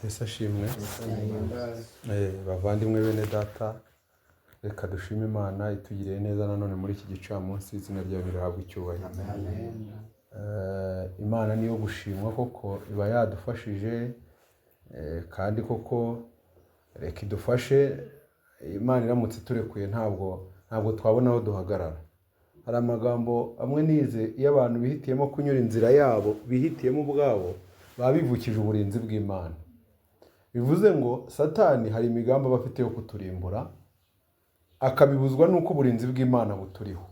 Yesu ashimwe. Bavandimwe bene data, reka dushime Imana itugiriye neza nanone muri iki gicamunsi, izina ryayo rihabwa icyubahiro. Imana niyo gushimwa koko, iba yadufashije kandi koko reka idufashe. Imana iramutse turekuye ntabwo twabona aho duhagarara. Hari amagambo amwe nize, iyo abantu bihitiyemo kunyura inzira yabo bihitiyemo ubwabo, baba bivukije uburinzi bw'Imana. Bivuze ngo Satani hari imigambi aba afite yo kuturimbura, akabibuzwa nuko uburinzi bw'Imana buturiho.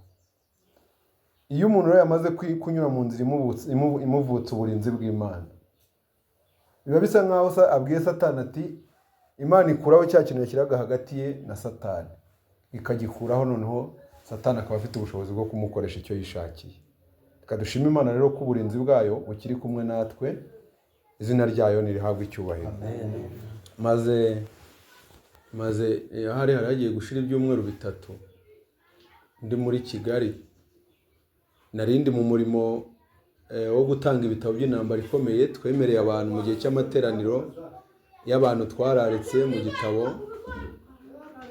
Iyo umuntu rero yamaze kunyura mu nzira imuvutse uburinzi bw'Imana, biba bisa nkaho abwiye Satani ati Imana ikuraho cya kintu yashyiraga hagati ye na Satani, ikagikuraho, noneho Satani akaba afite ubushobozi bwo kumukoresha icyo yishakiye. Reka dushime Imana rero ko uburinzi bwayo bukiri kumwe natwe, izina ryayo nirihabwa icyubahiro. Maze hari hagiye gushira ibyumweru 3 ndi muri Kigali. Narindi mu murimo wo gutanga ibitabo by'intambara ikomeye twemereye abantu mu gihe cy'amateraniro y'abantu twararetse mu gitabo,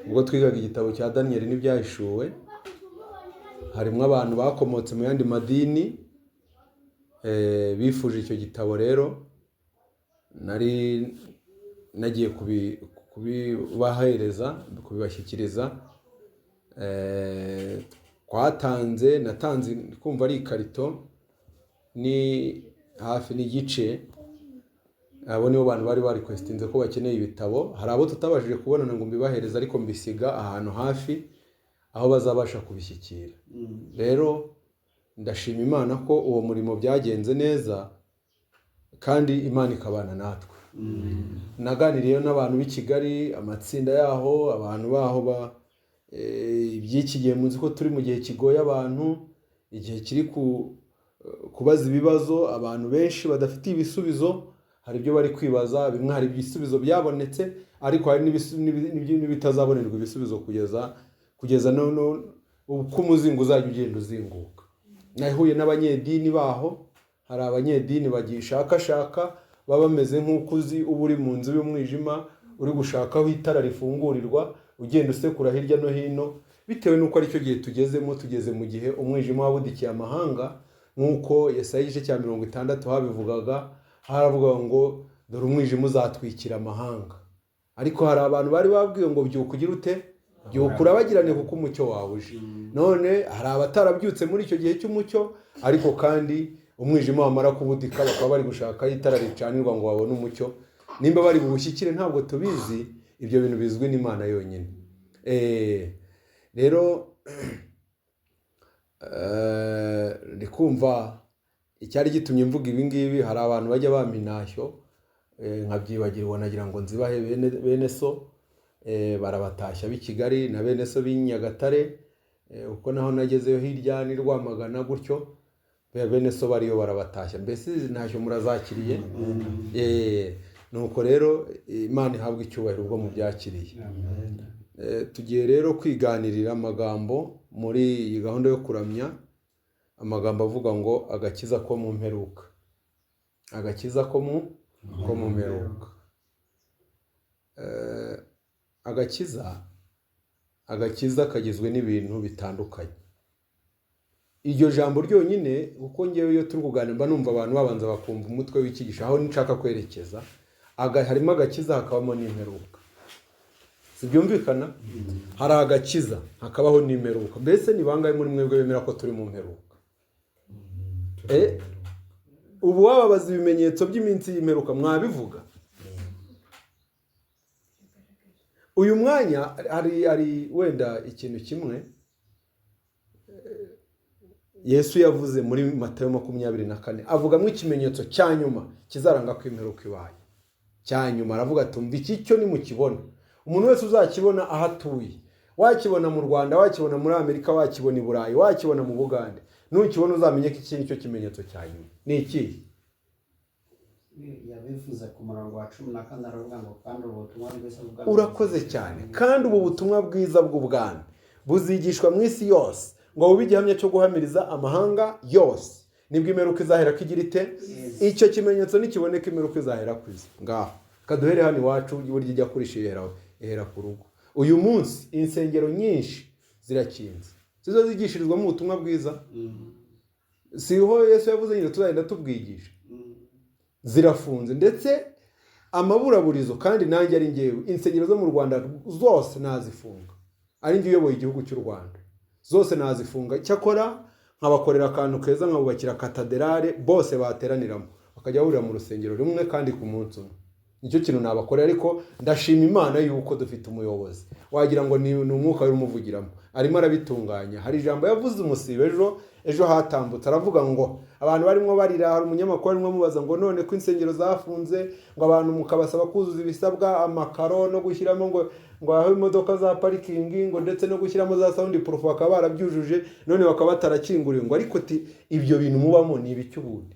ubwo twigaga igitabo cya Daniel n'ibyahishuwe. Harimo abantu bakomotse mu yandi madini bifuje icyo gitabo. Rero nari nagiye kubibashyikiriza. Natanze kumva ari ikarito ni hafi n'igice. Abo nibo bantu bari requestinze ko bakeneye ibitabo. Hari abo tutabashije kubonana ngo mbibahereza, ariko mbisiga ahantu hafi aho bazabasha kubishyikira. Rero ndashima Imana ko uwo murimo byagenze neza kandi Imana ikabana natwe. Naganiriye n'abantu b'i Kigali, amatsinda yaho, abantu baho iby'iki gihe muzi ko turi mu gihe kigoye abantu, igihe kiri kubaza ibibazo, abantu benshi badafite ibisubizo. Hari ibyo bari kwibaza, bimwe hari ibisubizo byabonetse, ariko hari n'ibitazabonerwa ibisubizo kugeza none uko umuzingo uzajya ugenda uzinguka. Nahuye n'abanyedini baho. Hari abanyedini bagishakashaka, baba bameze nk'uko uzi uba uri mu nzu y'umwijima uri gushaka aho itara rifungurirwa, ugenda usekura hirya no hino, bitewe n'uko aricyo gihe tugezemo. Tugeze mu gihe umwijima wabudikiye amahanga, nk'uko Yesaya igice cya 60 habivugaga. Haravuga ngo dore umwijima uzatwikira amahanga. Ariko hari abantu bari babwiwe ngo byuka ugira ute, byuka urabagirane kuko umucyo wawe uje. None hari abatarabyutse muri icyo gihe cy'umucyo, ariko kandi umwijima wamara kubudika bakaba bari gushaka itara ricanirwa ngo babone umucyo. Nimba bari bubushyikire ntabwo tubizi, ibyo bintu bizwi n'Imana yonyine. Rero ndikumva icyari gitumye mvuga ibi ngibi. Hari abantu bajya bampa intashyo nkabyibagirwa, nagira ngo nzibahe bene so. Barabatashya b'i Kigali na bene so b'i Nyagatare, uko naho nagezeyo hirya ni Rwamagana gutyo. Bene so bariyo barabatashya. Mbese izi ntashyo murazakiriye? Nuko rero Imana ihabwa icyubahiro ubwo mubyakiriye. Tugiye rero kwiganirira amagambo muri iyi gahunda yo kuramya. Amagambo avuga ngo agakiza ko mu mperuka. Agakiza ko mu mperuka. Agakiza kagizwe n'ibintu bitandukanye. Iryo jambo ryonyine, uko ngewe iyo turi kuganira mba numva abantu babanza bakumva umutwe w'ikigisha aho nshaka kwerekeza. Harimo agakiza, hakabamo n'imperuka. Sibyumvikana? Hari agakiza, hakabaho n'imperuka. Mbese ni bangahe muri mwebwe bemera ko turi mu mperuka? Ubu wababaza ibimenyetso by'iminsi y'imperuka mwabivuga? Uyu mwanya hari wenda ikintu kimwe Yesu yavuze muri Matayo 24, avugamo ikimenyetso cya nyuma kizaranga ko imperuka ibaye. Cya nyuma aravuga ati umva iki cyo nimukibona. Umuntu wese uzakibona aho atuye, wakibona mu Rwanda, wakibona muri Amerika, wakibona i Burayi, wakibona mu Bugande, nukibona uzamenye ko iki nicyo kimenyetso cya nyuma. Ni iki? Yabivuze ku murongo wa 14 aravuga ngo kandi ubutumwa bwiza bwa. Urakoze cyane. Kandi ubu butumwa bwiza bw'ubwami buzigishwa mu isi yose, ngo bube igihamya cyo guhamiriza amahanga yose. Nibwo imperuka izahera ko igira ite? Icyo kimenyetso nikiboneka imperuka izahera ku isi. Ngaho kaduhere hano iwacu burya ijya kurisha ihera ku rugo. Uyu munsi insengero nyinshi zirakinze, zizo zigishirizwamo ubutumwa bwiza. Siho Yesu yavuze nyine tuzagenda tubwigisha. Zirafunze, ndetse amaburaburizo, kandi nanjye ari ngewe, insengero zo mu Rwanda zose nazifunga, ari ngiye uyoboye igihugu cy'u Rwanda, zose nazifunga. Cyakora nkabakorera akantu keza, nkabubakira katedrale bose bateraniramo, bakajya bahurira mu rusengero rumwe kandi ku munsi umwe. Nicyo kintu nabakorera, ariko ndashima Imana yuko dufite umuyobozi wagira ngo ni umwuka w'umuvugiramo, arimo arabitunganya. Hari ijambo yavuze umusibe ejo hatambutse, aravuga ngo abantu barimo barira, hari umunyamakuru arimo mubaza ngo none ko insengero zafunze, ngo abantu mukabasaba kuzuza ibisabwa, amakaro no gushyiramo ngo aho imodoka za parikingi, ngo ndetse no gushyiramo za sound proof bakaba barabyujuje, none bakaba batarakinguriwe, ngo ariko ibyo bintu mubamo ni ibiki ubundi?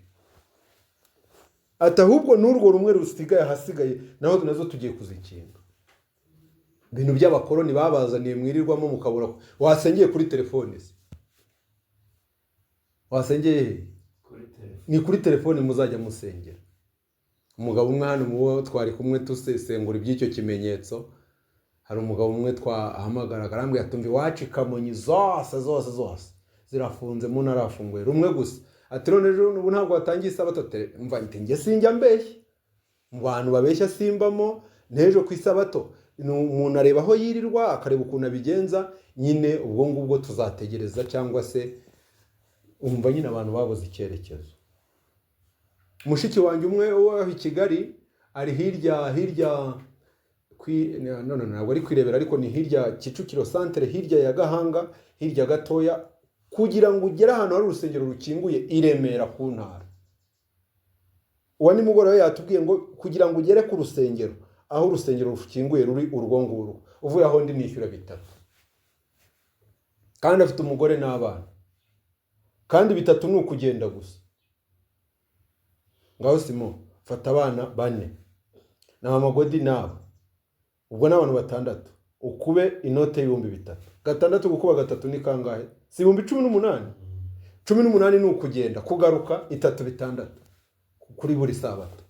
Ati ahubwo n'urwo rumwe rusigaye ahasigaye nazo tugiye kuzikinga. Ibintu by'abakoroni babazaniye mwirirwamo mukabura, wasengeye kuri telefone se, wasengeye ni kuri telefone muzajya musengera. Umugabo umwe hano muwo twari kumwe tusesengura iby'icyo kimenyetso, hari umugabo umwe twahamagara arambwira ati iwacu Kamonyi zose zirafunze, mu narafunguye rumwe gusa. Ati none ubu ntabwo watangiye isabato. Mva nti nge sinjya mbeshya, mu bantu babeshya simbamo. N'ejo ku isabato umuntu areba aho yirirwa, akareba ukuntu abigenza, nyine ubwo ngubwo tuzategereza, cyangwa se umva nyine abantu babuze icyerekezo. Mushiki wanjye umwe wo i Kigali ari hirya ntabwo ari kwirebera, ariko ni hirya Kicukiro centre, hirya ya Gahanga, hirya gatoya, kugira ngo ugere ahantu hari urusengero rukinguye i Remera ku ntara. Uwa nimugoroba yatubwiye ngo kugira ngo ugere ku rusengero, aho urusengero rukinguye ruri urwo ngurwo, uvuye aho ndi nishyura 3, kandi afite umugore n'abana, kandi 3 ni ukugenda gusa. Ngaho Simo, fata abana 4 na mama Godi nabo, ubwo n'abantu 6, ukube inote y'3,000. 6 gukuba 3 ni kangahe? Si 18,000. 18 ni ukugenda kugaruka 3,600 kuri buri sabato.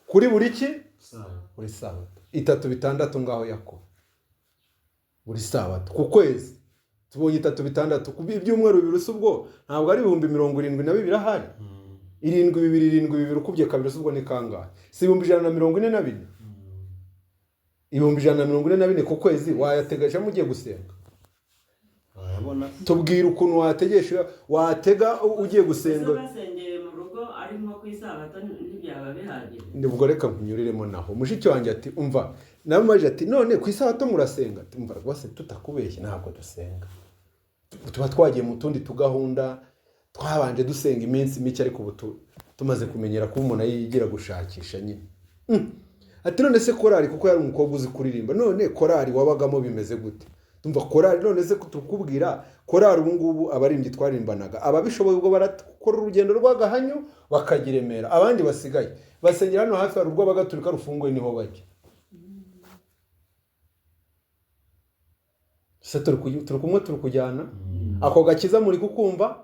Kuri buri ki? Buri sabato 3,600 ngaho yako buri sabato ku kwezi. Tubonye 3,600 ku byumweru 2 ubwo ntabwo ari 72,000 ahari. 7,200 ukubye kabiri ubwo ni kangahe? Si 142. 144 ku kwezi wayategesha mugiye gusenga. Tubwira ukuntu watega ugiye gusenga. Basengeye mu rugo ari nko ku isabato ntibyaba bihagije. Ndibwo reka nkunyuriremo naho. Mushiki wanjye ati umva, namaje ati none ku isabato murasenga? Umva rwose tutakubeshye ntabwo dusenga. Tuba twagiye mu tundi tugahunda, twabanje dusenga iminsi mike, ariko ubu tumaze kumenyera ko umuntu yigira gushakisha nyine. Ati none se korari, kuko yari umukobwa uzi kuririmba, none korari wabagamo bimeze gute? Tumva korari none se tukubwira korari ubu ngubu abaririmbyi twarimbanaga ababishoboye ubwo barakora urugendo rw'agahanyo bakagira Remera, abandi basigaye basengera hano hafi hari urwo bagaturika rufunguye niho bajya. Se turi kumwe turi kujyana ako gakiza muri kukumva.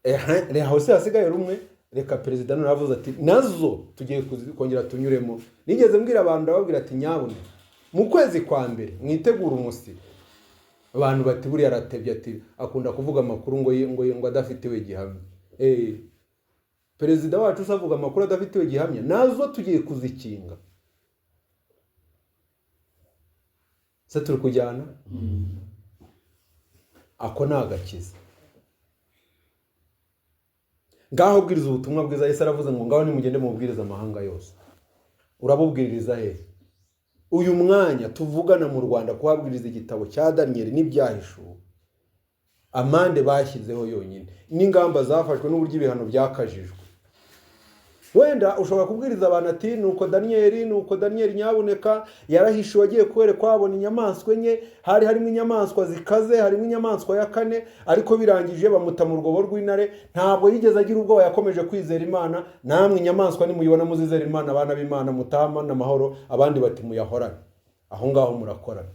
Reha hose hasigaye rumwe. Reka perezida none avuze ati nazo tugiye kongera tunyuremo. Nigeze mbwira abantu ndababwira ati nyabune mu kwezi kwa mbere mwitegura umusi. Abantu bati buri yaratebye, ati akunda kuvuga amakuru ngo adafitiwe gihamya. Perezida wacu usavuga amakuru adafitiwe gihamya, nazo tugiye kuzikinga. Se turi kujyana ako nagakiza. Ngaho bwiriza ubutumwa bwiza. Yesu aravuze ngo ngaho nimugende mubwiriza amahanga yose. Urabubwiriza he? Uyu mwanya tuvugana mu Rwanda kuhabwiriza igitabo cya Daniel n'ibyahishuwe, amande bashyizeho yonyine n'ingamba zafashwe n'uburyo ibihano byakajijwe. Wenda ushobora kubwiriza abantu ati nuko Daniel nyabuneka yarahishuwe agiye kwerekwa abona inyamaswa enye, hari harimo inyamaswa zikaze, harimo inyamaswa ya 4, ariko birangije bamuta mu rwobo rw'intare. Ntabwo yigeze agira ubwoba, yakomeje kwizera Imana. Namwe inyamaswa nimuyibona muzizera Imana, abana b'Imana mutahama n'amahoro, abandi bati muyahorane. Aho ngaho murakorana.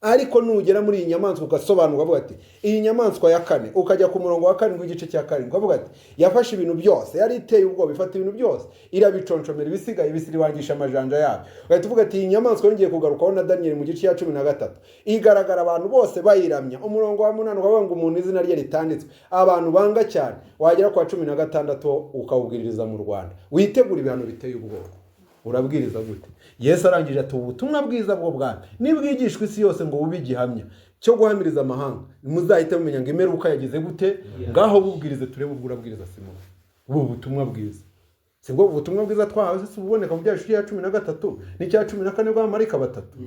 ariko nugera muri iyi nyamaswa ugasobanura ukavuga ati iyi nyamaswa ya kane, ukajya ku murongo wa karindwi w'igice cya karindwi ukavuga ati yafashe ibintu byose, yari iteye ubwoba, ifata ibintu byose irabiconshomera, ibisigaye bisiribangisha amajanja yabyo. Ugahita uvuga ati iyi nyamaswa yongeye kugarukaho na Daniyeli mu gice cya 13 igaragara abantu bose bayiramya. Umurongo wa 8 ukavuga ngo umuntu izina rye ritanditswe, abantu banga cyane. Wagera kwa 16 ukawubwiririza mu Rwanda, witegura ibihano biteye ubwoba. Urabwiriza gute? Yesu arangije ati ubutumwa bwiza bwo bwami nibwigishwa isi yose ngo bube igihamya cyo guhamiriza amahanga, muzahite mumenya ngo imperuka yagize gute. Ngaho bubwirize turebe ubwo urabwiriza Simoni. Ubu butumwa bwiza si bwo butumwa bwiza twahawe, se uboneka mu byashuri ya 13 n'icya 14 bwa marayika batatu.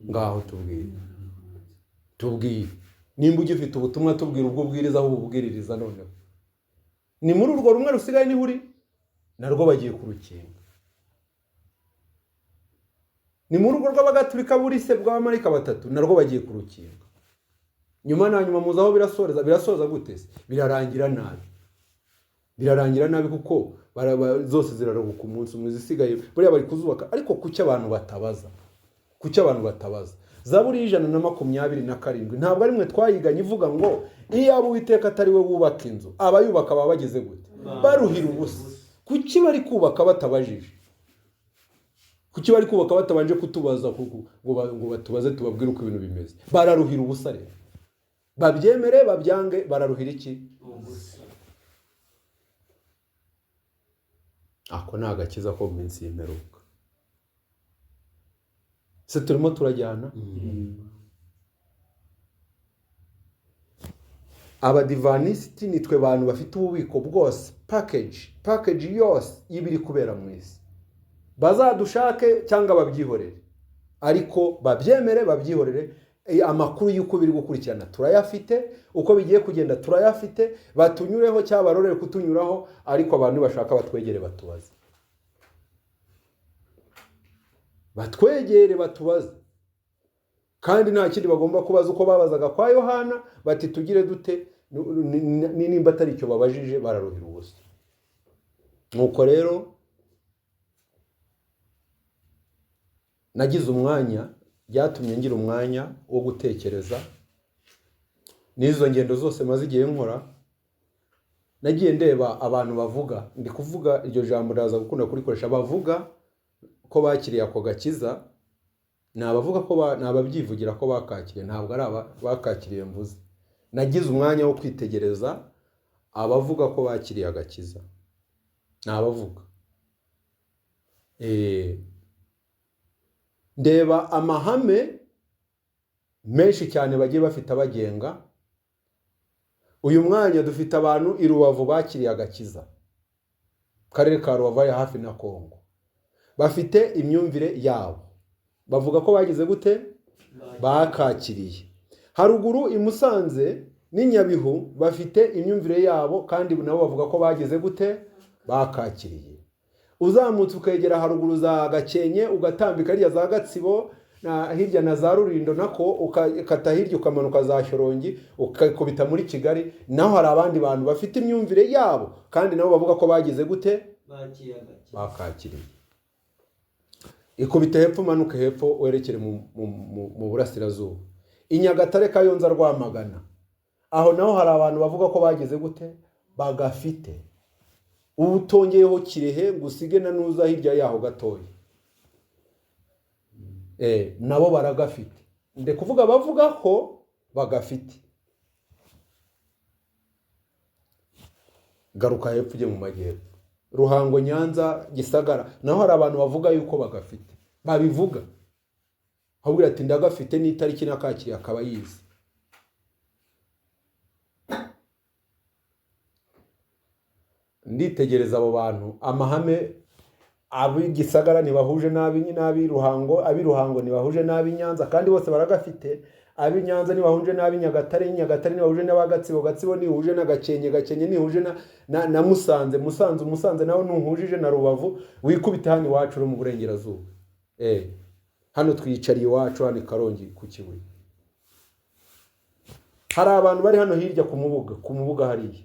Ngaho tubwire nimba ugifite ubutumwa, tubwira ubwo bwiriza aho ububwiririza. Noneho ni muri urwo rumwe rusigaye ni huri narwo bagiye kurukinga, ni muri urwo rw'abagatulika buri se bwa marayika batatu narwo bagiye kurukinga. Nyuma na nyuma muzaho birasoza gute se? Birarangira nabi kuko zose ziraruhuka umunsi umwe zisigaye buriya bari kuzubaka. Ariko kuki abantu batabaza? Zaburi 127 ntabwo ari mwe twayiganye ivuga ngo iyo abo Uwiteka atari we wubaka inzu, abayubaka baba bageze gute? Baruhira ubusa. Kuki bari kubaka batabajije? Kuki bari kubaka batabanje kutubaza ngo batubaze tubabwire uko ibintu bimeze? Bararuhira ubusa rero. Babyemere babyange bararuhira iki? Ubusa. Ako nta gakiza ko mu minsi y'imperuka. Se turimo turajyana? Abadivanisiti nitwe bantu bafite ububiko bwose, package yose y'ibiri kubera mu isi. Bazadushake cyangwa babyihorere, ariko babyemere babyihorere. Amakuru y'uko biri gukurikirana turayafite, uko bigiye kugenda turayafite, batunyureho cyangwa barorere kutunyuraho, ariko abantu bashaka batwegere batubaze. Batwegere batubaze. Kandi nta kindi bagomba kubaza uko babazaga kwa Yohana bati tugire dute, nimba atari icyo babajije bararuhira ubusa. Nuko rero nagize umwanya, byatumye ngira umwanya wo gutekereza. N'izo ngendo zose maze igihe nkora, nagiye ndeba abantu bavuga, ndi kuvuga iryo jambo ndaza gukunda kurikoresha, bavuga ko bakiriye ako gakiza. Nabavuga ko nababyivugira ko bakakiriye, ntabwo ari bakakiriye mvuze. Nagize umwanya wo kwitegereza abavuga ko bakiriye agakiza. Nabavuga ndeba amahame menshi cyane bagiye bafite abagenga. Uyu mwanya dufite abantu i Rubavu bakiriye agakiza, karere ka Rubavu ya hafi na Kongo, bafite imyumvire yabo, bavuga ko bagize gute, bakakiriye. Haruguru i Musanze n'i Nyabihu bafite imyumvire yabo, kandi nabo bavuga ko bagize gute, bakakiriye. Uzamutse ukegera haruguru za Gakenke, ugatambika hirya za Gatsibo na hirya na za Rurindo, nako ukata hirya ukamanuka za Shyorongi ukakubita muri Kigali, naho hari abandi bantu bafite imyumvire yabo, kandi nabo bavuga ko bagize gute, bakakiriye. Ikubita hepfo, manuka hepfo werekere mu burasirazuba, i Nyagatare, Kayonza, Rwamagana, aho naho hari abantu bavuga ko bagize gute, bagafite. Ubu tongeyeho Kirehe ngusige na Nuza hirya yaho gatoya, nabo baragafite. Nde kuvuga bavuga ko bagafite. Garuka hepfo ujye mu majyepfo, Ruhango, Nyanza, Gisagara, naho hari abantu bavuga yuko bagafite, babivuga ahubwo ati ndagafite n'itariki nakakiriye akaba yize. Nditegereza abo bantu, amahame abi Gisagara ntibahuje n'abi Ruhango, abi Ruhango ntibahuje n'abi Nyanza, kandi bose baragafite. Abi Nyanza ntibahuje n'abi Nyagatare, Nyagatare ntibahuje n'abagatsibo, Gatsibo ntihuje na Gakenke, Gakenke ntihuje na Musanze, Musanze nawe ntuhujije na Rubavu. Wikubita hano iwacu mu burengerazuba, hano twiyicariye iwacu hano Karongi ku Kibuye. Hari abantu bari hano hirya ku mubuga hariya,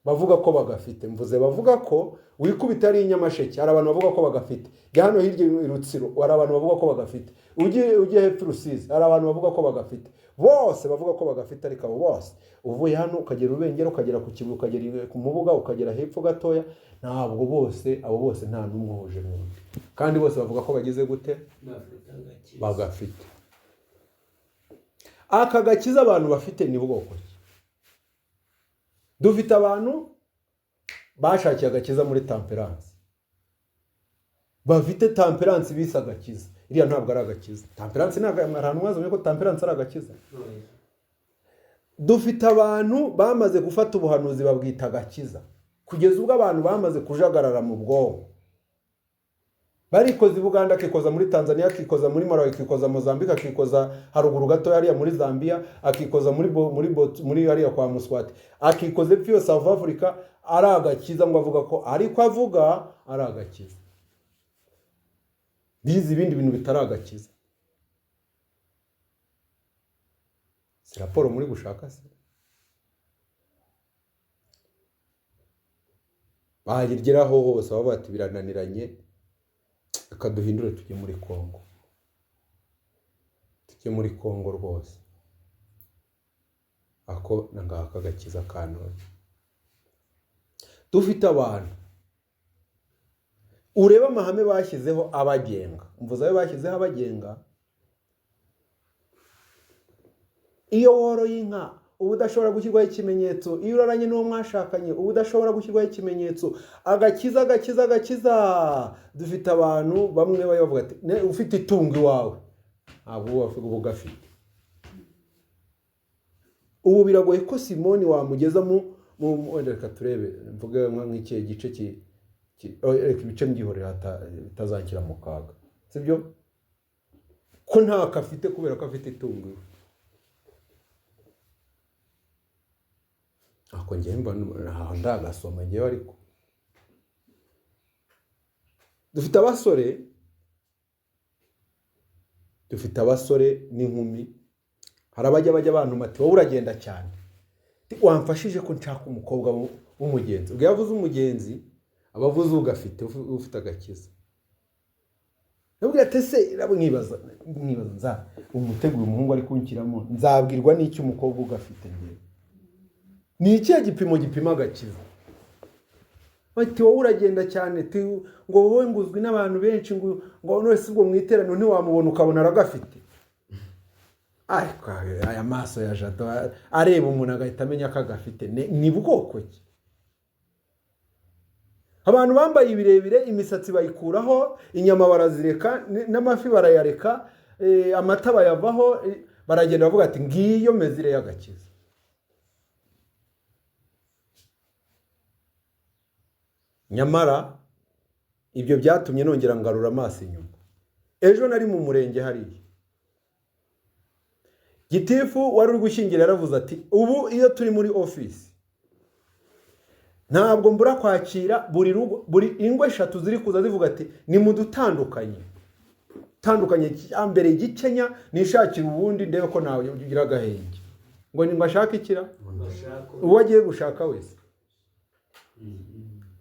bavuga ko bagafite. Mvuze bavuga ko wikubita ari Nyamasheke hari abantu bavuga ko bagafite. Jya hano hirya i Rutsiro hari abantu bavuga ko bagafite. Ujye hepfo Rusizi hari abantu bavuga ko bagafite. Bose bavuga ko bagafite, ariko abo bose uvuye hano ukagera Rubengera ukagera ku Kibuye ukagera ku Mubuga ukagera hepfo gatoya, ntabwo bose abo bose nta numwe uhuje n'undi, kandi bose bavuga ko bagize gute bagafite. Aka gakiza abantu bafite ni bwoko ki? Dufite abantu bashakiye agakiza muri temperance, bafite temperance bisa agakiza. Iriya ntabwo ari agakiza. Temperance ntabwo ahantu mwazanye ko temperance ari agakiza. Dufite abantu bamaze gufata ubuhanuzi babwita agakiza, kugeza ubwo abantu bamaze kujagarara mu bwonko. Barikoze i Buganda, akikoza muri Tanzania, akikoza muri Malawi, akikoza Mozambique, akikoza haruguru gato hariya muri Zambia, akikoza muri hariya kwa Muswati, akikoze pyo South Africa. Ari agakiza ngo avuga ko ariko avuga ari agakiza. Bizi ibindi bintu bitari agakiza. Si raporo muri gushaka se? Bahageraho hose baba bati birananiranye, akaduhindure tujye muri Kongo. Tujye muri Kongo rwose. Ako nangaka agakiza kanone. Dufite abantu ureba amahame bashyizeho abagenga. Mvuze ayo bashyizeho abagenga, iyo woroye inka ubu udashobora gushyirwaho ikimenyetso, iyo uraranye n'uwo mwashakanye ubu udashobora gushyirwaho ikimenyetso. Agakiza. Dufite abantu bamwe bavuga ati ufite itungo iwawe ntabwo ubu gafite. Ubu biragoye ko Simoni wamugeza reka turebe mvuge nk'ikihe gice ibice byihorera bitazakira mu kaga, sibyo? Ko nta kafite kubera ko afite itungo. Ako ngiye mbona ndagasoma ngiye ariko. Dufite abasore n'inkumi. Hari bajya abantu mati wowe uragenda cyane, wamfashije ko nshaka umukobwa w'umugenzi. Ubwo yavuze umugenzi abavuze ugafite ufite agakiza. Nabwo yatese nkibaza nza umuteguye umuhungu ari kunkiramo, nzabwirwa n'iki umukobwa ugafite ngiye? Ni ikihe gipimo gipima agakiza? Bati wowe uragenda cyane, ngo wowe nguzwi n'abantu benshi, ngo none se ubwo mwiterano ntiwamubona ukabona aragafite. Ariko aya maso ya Jado areba umuntu agahita amenya ko agafite. Ni bwoko ki? Abantu bambaye ibirebire, imisatsi bayikuraho, inyama barazireka, n'amafi barayareka, amata bayavaho, baragenda bavuga ati ngiyo mezire y'agakiza. Nyamara ibyo byatumye nongera ngarura amaso inyuma. Ejo nari mu murenge hariya, gitifu wari uri gushyingira yaravuze ati ubu iyo turi muri office ntabwo mbura kwakira buri ingo 3 ziri kuza zivuga ati ni mudutandukanye mbere y'Igikenya nishakira ubundi ndebe ko nawe ugira gahenge, ngo ni ngashaka ikira uwo agiye gushaka wese.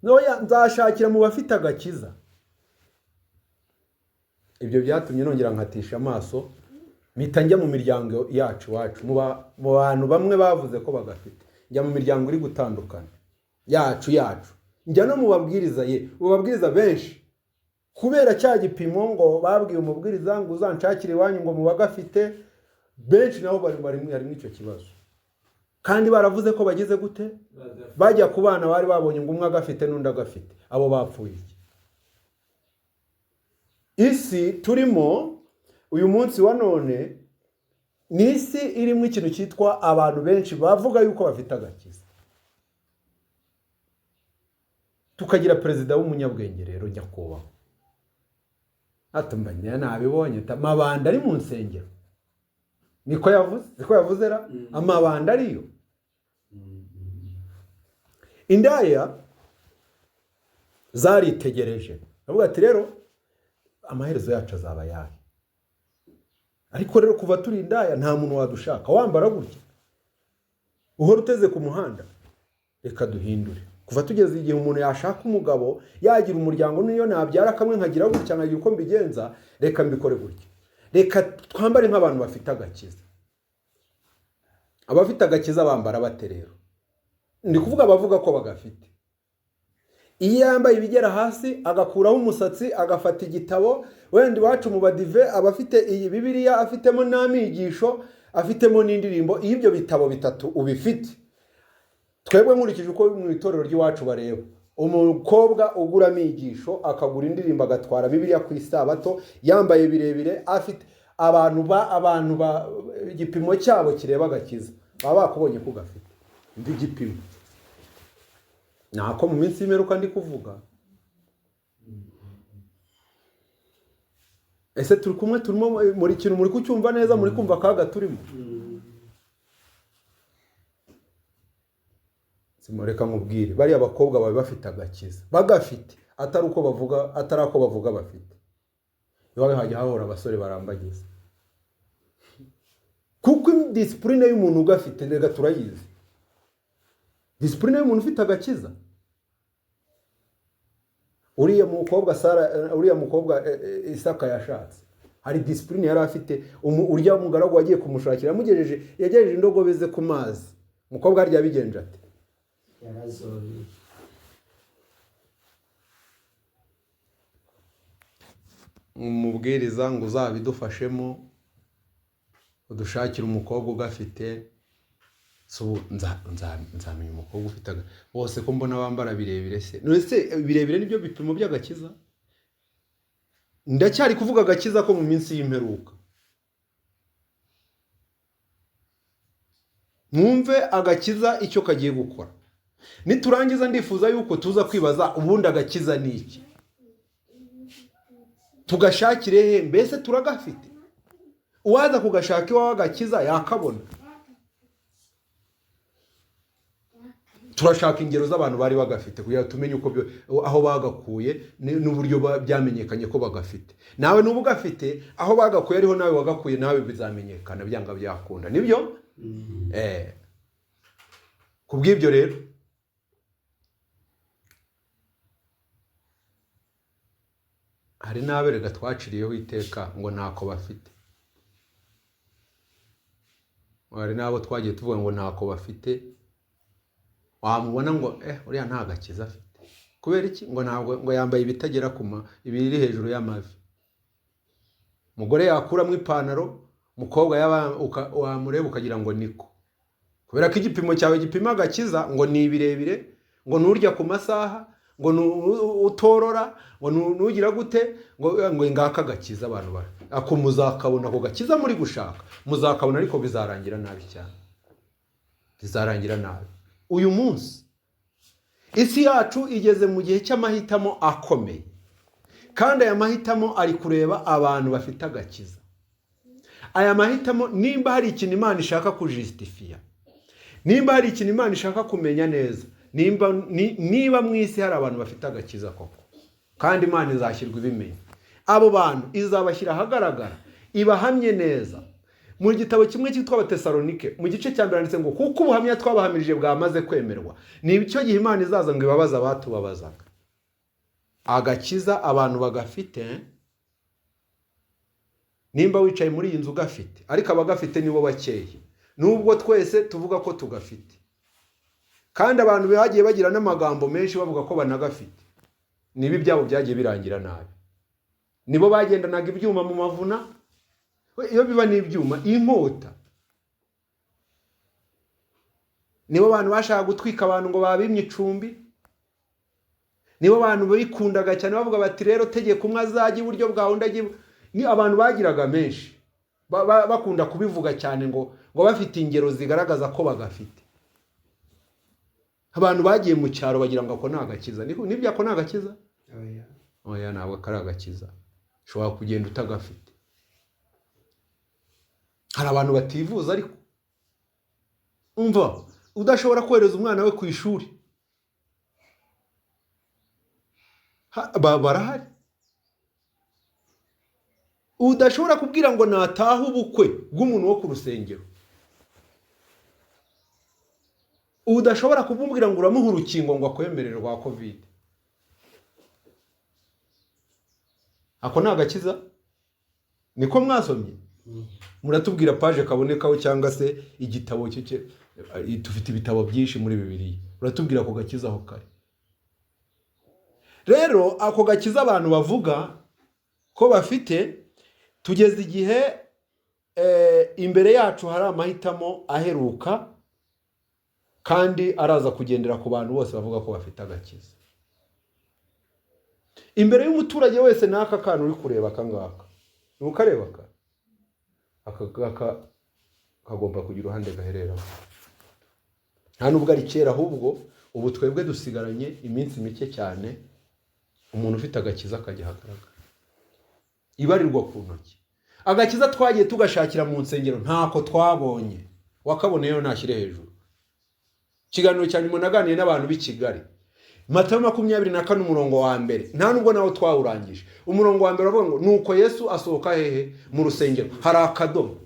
Noya nzashakira mu bafite agakiza. Ibyo byatumye nongera nkatisha amaso, mpita njya mu miryango yacu mu bantu bamwe bavuze ko bagafite. Njya mu miryango iri gutandukana yacu njya no mu babwiriza ubabwiriza benshi, kubera cya gipimo ngo babwiye umubwiriza ngo uzanshakire iwanyu ngo mu bagafite benshi nabo bari harimo icyo kibazo, kandi baravuze ko bagize gute bajya ku bana bari babonye ngo umwe agafite n'undi agafite. Abo bapfuye iki? Isi turimo uyu munsi wa none ni isi irimo ikintu cyitwa abantu benshi bavuga yuko bafite agakiza. Tukagira perezida w'umunyabwenge rero nyakubahwa, atumbanya nabibonye amabanda ari mu nsengero. Niko yavuze ra amabanda ariyo. Indaya zaritegereje avuga ati rero amaherezo yacu azaba yahe. Ariko rero kuva turi indaya nta muntu wadushaka, wambara gutya uhora uteze ku muhanda. reka duhindure. Kuva tugeze igihe umuntu yashaka umugabo yagira umuryango, niyo nabyara kamwe nkagira gutya nkagira uko mbigenza, reka mbikore gutya. Reka twambare nk'abantu bafite agakiza. Abafite agakiza bambara bate rero? Ndi kuvuga abavuga ko bagafite. Iyo yambaye ibigera hasi agakuraho umusatsi agafata igitabo, wenda iwacu mu badive abafite iyi Bibiliya afitemo n'amigisho, afitemo n'indirimbo, iyo ibyo bitabo bitatu ubifite, twebwe nkurikije uko mu itorero ry'iwacu bareba, umukobwa ugura amigisho akagura indirimbo agatwara Bibiliya ku isabato yambaye birebire, afite abantu igipimo cyabo kireba agakiza, baba bakubonye ko gafite ndi gipimo. Nako mu minsi y'imperuka ndi kuvuga. Ese turi kumwe, turimo muri kintu muri kucyumva neza, muri kumva kaga turimo? Simureka nkubwire, bari abakobwa babe bafite agakiza, bagafite atari uko bavuga bafite. Iwawe hajya hahora abasore barambagiza, kuko discipline y'umuntu ugafite rega turayizi. Discipline y'umuntu ufite agakiza. Uriya mukobwa Isaka yashatse, hari discipline yari afite. Urya mugaragu wagiye kumushakira yagejeje indogobe ze ku mazi, umukobwa harya bigenje ate? Yarazori. Umubwiriza ngo uzabidufashemo udushakira umukobwa ugafite. So nzamenya umukobwa ufite bose ko mbona bambara birebire se. Nese birebire nibyo bipimo by'agakiza? Ndacyari kuvuga agakiza ko mu minsi y'imperuka. Mwumve agakiza icyo kagiye gukora. Niturangiza ndifuza yuko tuza kwibaza ubundi agakiza ni iki? Tugashakire he? Mbese turagafite? Uwaza kugashaka iwawe agakiza yakabona. Turashaka ingero z'abantu bari bagafite kugira tumenye uko aho bagakuye n'uburyo byamenyekanye ko bagafite. Nawe nubu gafite aho bagakuye ariho nawe wagakuye, nawe bizamenyekana byanga byakunda. Nibyo? Kubw'ibyo rero hari n'aberega twaciriyeho iteka ngo ntako bafite. Hari n'abo twagiye tuvuga ngo ntako bafite, wamubona ngo uriya nta gakiza afite. Kubera iki? Ngo yambaye ibitagera ibiri hejuru y'amavi. Umugore yakuramo ipantaro, umukobwa wamureba ukagira ngo niko. Kubera ko igipimo cyawe gipima agakiza ngo ni birebire, ngo nurya ku masaha, ngo utorora, ngo nugira gute, ngo ingaka gakiza abantu bara. Ako muzakabona ko gakiza muri gushaka, muzakabona ariko bizarangira nabi cyane. Bizarangira nabi. Uyu munsi isi yacu igeze mu gihe cy'amahitamo akomeye, kandi aya mahitamo ari kureba abantu bafite agakiza. Aya mahitamo nimba hari ikintu Imana ishaka kujustifia, nimba hari ikintu Imana ishaka kumenya neza, niba mu isi hari abantu bafite agakiza koko, kandi Imana izashyirwa ibimenye, abo bantu izabashyira ahagaragara ibahamye neza. Mu gitabo kimwe cyitwa Abatesalonike mu gice cya 2 handitse ngo kuko ubuhamya twabahamirije bwamaze kwemerwa, ni icyo gihe Imana izaza ngo ibabaza abatubabazaga. Agakiza abantu bagafite, nimba wicaye muri iyi nzu gafite, ariko abagafite nibo bakeye, nubwo twese tuvuga ko tugafite. Kandi abantu bagiye bagira n'amagambo menshi bavuga ko banagafite, nibi byabo byagiye birangira nabi. Nibo bagendanaga ibyuma mu mavuna, iyo biba n'ibyuma, inkota. Nibo bantu bashaka gutwika abantu ngo babimye icumbi. Nibo bantu bikundaga cyane bavuga bati rero tegeko umwe azajya iburyo bwawe undi. Ni abantu bagiraga menshi bakunda kubivuga cyane ngo bafite ingero zigaragaza ko bagafite. Abantu bagiye mu cyaro bagira ngo ako nagakiza. Nibyo ako nagakiza? Oya ntabwo kari agakiza. Ushobora kugenda utagafite. Hari abantu bativuza ariko umva udashobora kohereza umwana we ku ishuri. Barahari. Udashobora kubwira ngo nataha ubukwe bw'umuntu wo ku rusengero. udashobora kumubwira ngo uramuha urukingo ngo akwemerere rwa covid. Ako ni agakiza? Niko mwasomye? Muratubwira paje kabonekaho cyangwa se igitabo cye, tufite ibitabo byinshi muri Bibiliya. Uratubwira ako gakiza aho kare. Rero ako gakiza abantu bavuga ko bafite, tugeze igihe imbere yacu hari amahitamo aheruka kandi araza kugendera ku bantu bose bavuga ko bafite agakiza. Imbere y'umuturage wese n'aka kantu uri kureba kangaka, nukareba ka aka kagomba kugira uruhande gahereraho. Nta nubwo ari kera, ahubwo ubu twebwe dusigaranye iminsi mike cyane umuntu ufite agakiza kajya hagaragara, ibarirwa ku ntoki. Agakiza twagiye tugashakira mu nsengero ntako twabonye, wakaboneyeho nashyire hejuru. Kiganiro cyane umuntu aganiye n'abantu b'i Kigali, Matayo 24 umurongo wa mbere, nta nubwo nawo twawurangije. Umurongo wa mbere avuga ngo nuko Yesu asohoka hehe? Mu rusengero. Hari akadomo.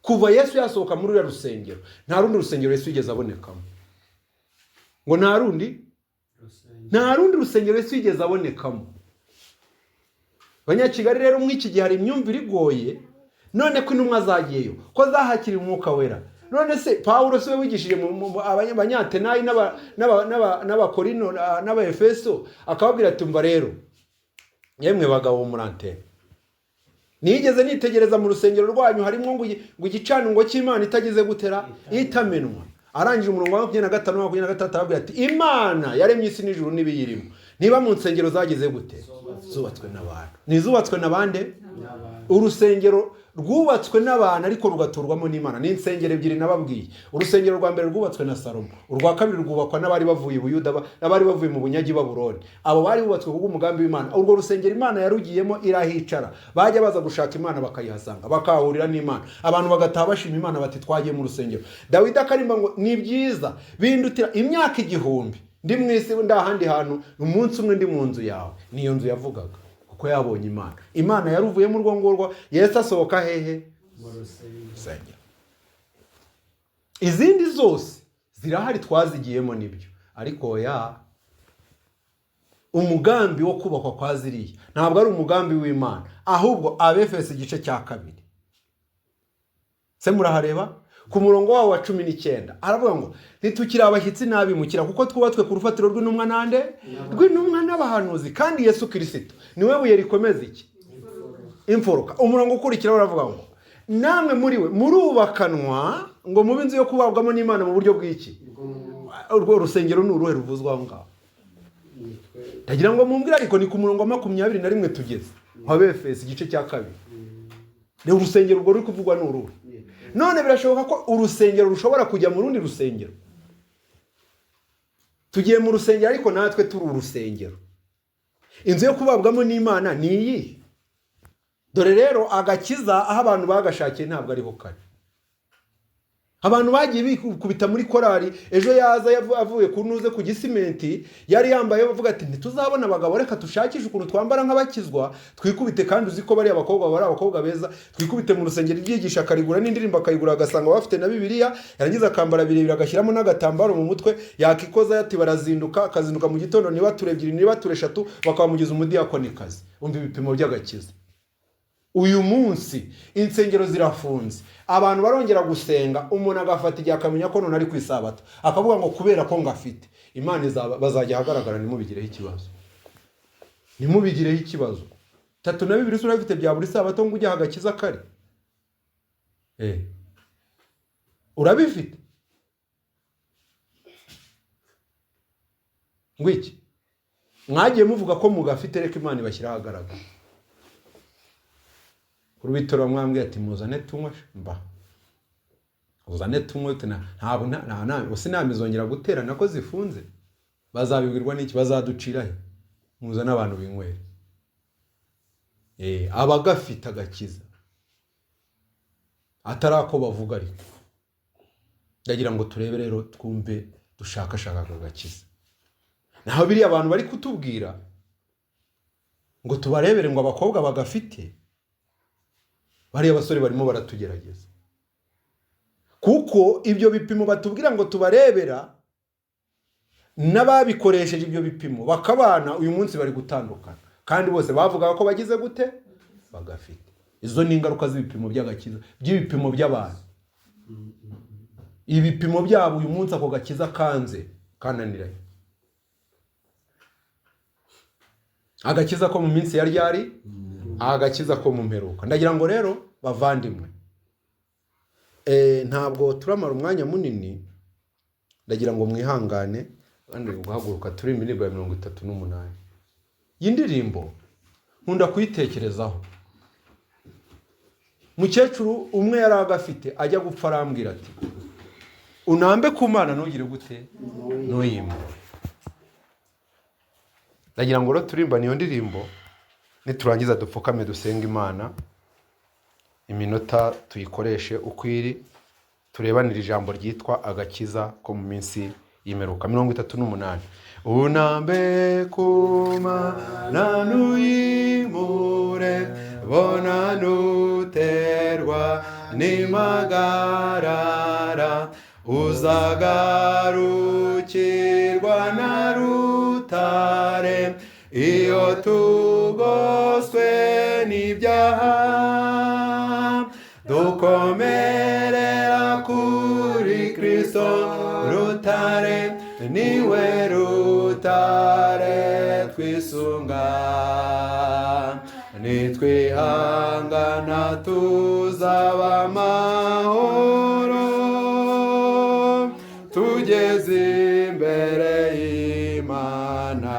Kuva Yesu yasohoka muri uru rusengero, nta rundi rusengero Yesu yigeze abonekamo. Ngo nta rundi rusengero Yesu yigeze abonekamo. Abanyakigali rero mw'iki gihe hari imyumvire igoye, none ko intumwa zagiyeyo ko zahakira umwuka wera. None se Paulo se wigishije mu abanyatenayi n'abakorino n'abaefeso, akababwira ati mva rero yemwe bagabo murante, nigeze nitegereza mu rusengero rwanyu harimo ngo igicaniro cy'Imana itagize gutera itamenwa. Arangije umurongo wa 25-26 arabwira ati Imana yaremye isi n'ijuru n'ibiyirimo, niba mu nsengero zagize gute? Zubatswe n'abantu. Nizubatswe n'abande? Urusengero rwubatswe n'abantu ariko rugaturwamo n'Imana. Ni insengero ebyiri nababwiye. Urusengero rwa mbere rwubatswe na Salomo, urwa kabiri rwubakwa n'abari bavuye Buyuda, n'abari bavuye mu bunyagi Babuloni. Abo bari bubatswe kubwo umugambi w'Imana. Urwo rusengero Imana yarugiyemo irahicara, bajya baza gushaka Imana bakayihasanga, bakahurira n'Imana. Abantu bagataha bashima Imana bati twagiye mu rusengero. Dawidi akarimba ngo ni byiza bindutira imyaka 1000 ndi mwisi ndahandi hantu umunsi umwe ndi mu nzu yawe. Niyo nzu yavugaga kuko yabonye Imana. Imana yaruvuye mu rwongorwa, Yesu asohoka hehe? Mu rusengero. Izindi zose zirahari twazigiyemo nibyo, ariko umugambi wo kubakwa kwa ziriya ntabwo ari umugambi w'Imana, ahubwo Abefeso igice cya 2 se murahareba ku murongo wawo wa 19 aravuga ngo ntitukiri abashyitsi n'abimukira kuko twubatswe ku rufatiro rw'intumwa nande? Rw'intumwa n'abahanuzi, kandi Yesu Kristo niwe buye rikomeza iki? Imfuruka. Umurongo ukurikira uravuga ngo namwe muri we murubakanwa ngo mube inzu yo kubabwamo n'Imana mu buryo bw'iki? Urwo rusengero ni uruhe ruvuzwa aho ngaho? Ndagira ngo mumbwire, ariko ni ku murongo wa 21 tugeze. Abefeso igice cya 2. Ni urusengero urwo ruri kuvugwa n'uruhe? None birashoboka ko urusengero rushobora kujya mu rundi rusengero. Tugiye mu rusengero ariko natwe turi urusengero. Inzu yo kubabwamo n'Imana ni iyi. Dore rero agakiza aho abantu bagashakiye ntabwo ariho kare. Abantu bagiye bikubita muri korari, ejo yaza avuye kunuze ku gisimenti, yari yambaye bavuga ati ntituzabona abagabo, reka tushakishe ukuntu twambara nk'abakizwa, twikubite kandi uziko bari abakobwa bari abakobwa beza, twikubite mu rusengero ryigisha karigura n'indirimbo akayigura agasanga bafite na Bibiliya, yarangiza akambara birebire agashyiramo n'agatambaro mu mutwe, yakikoza yati barazinduka, akazinduka mu gitondo niba turebyiri niba tureshatu bakamugiza umudiyakonikazi. Umva ibipimo by'agakiza. Uyu munsi insengero zirafunze, abantu barongera gusenga, umuntu agafata igihe akamenya ko none ari ku isabato, akavuga ngo kubera ko ngafite Imana bazajya hagaragara. Nimubigireho ikibazo, nimubigireho ikibazo. 3 na 2 urabifite bya buri sabato ngo ujya hagakiza kare? Urabifite? Ngwiki mwagiye muvuga ko mugafite, reka Imana ibashyira hagaragara. Urubitoro mwambwe ati muzane tunywe mba. Uzane tunywe ntabwo nta mizongera guterana ko zifunze. Bazabibwirwa n'iki? Bazaducira he? Muzane abantu binywera. Abagafite agakiza atarako bavuga ariko. Ndagira ngo turebe rero twumve dushakashaka agakiza. Naho biri abantu bari kutubwira ngo tubarebere ngo abakobwa bagafite, bari abasore barimo baratugerageza. kuko ibyo bipimo batubwira ngo tubarebera n'ababikoresheje ibyo bipimo bakabana uyu munsi bari gutandukana, kandi bose bavugaga ko bagize gute bagafite. Izo ni ingaruka z'ibipimo by'agakiza, by'ibipimo by'abantu. Ibipimo byabo uyu munsi ako gakiza kanze kananiranye. Agakiza ko mu minsi ya ryari, agakiza ko mu mperuka. Ndagira ngo rero bavandimwe, ntabwo turamara umwanya munini, ndagira ngo mwihangane kandi guhaguruka turi indirimbo ya 38. Iyi ndirimbo nkunda kuyitekerezaho. Mukecuru umwe yari agafite ajya gupfa arambwira ati unambe ku Mana ntugire gute nuyimwe. Ndagira ngo rero turimba niyo ndirimbo, niturangiza dupfukame dusenga Imana, iminota tuyikoreshe ukwiri, turebanira ijambo ryitwa agakiza ko mu minsi y'imperuka. 38. Unambe ku Mana ntuyimure, bona nuterwa n'impagarara, uzagarukirwa na rutare iyo tugoswe n'ibyaha. Dukomerera kuri Kristo rutare, niwe rutare twisunga. Nitwihangana tuzaba amahoro, tugeze imbere y'Imana.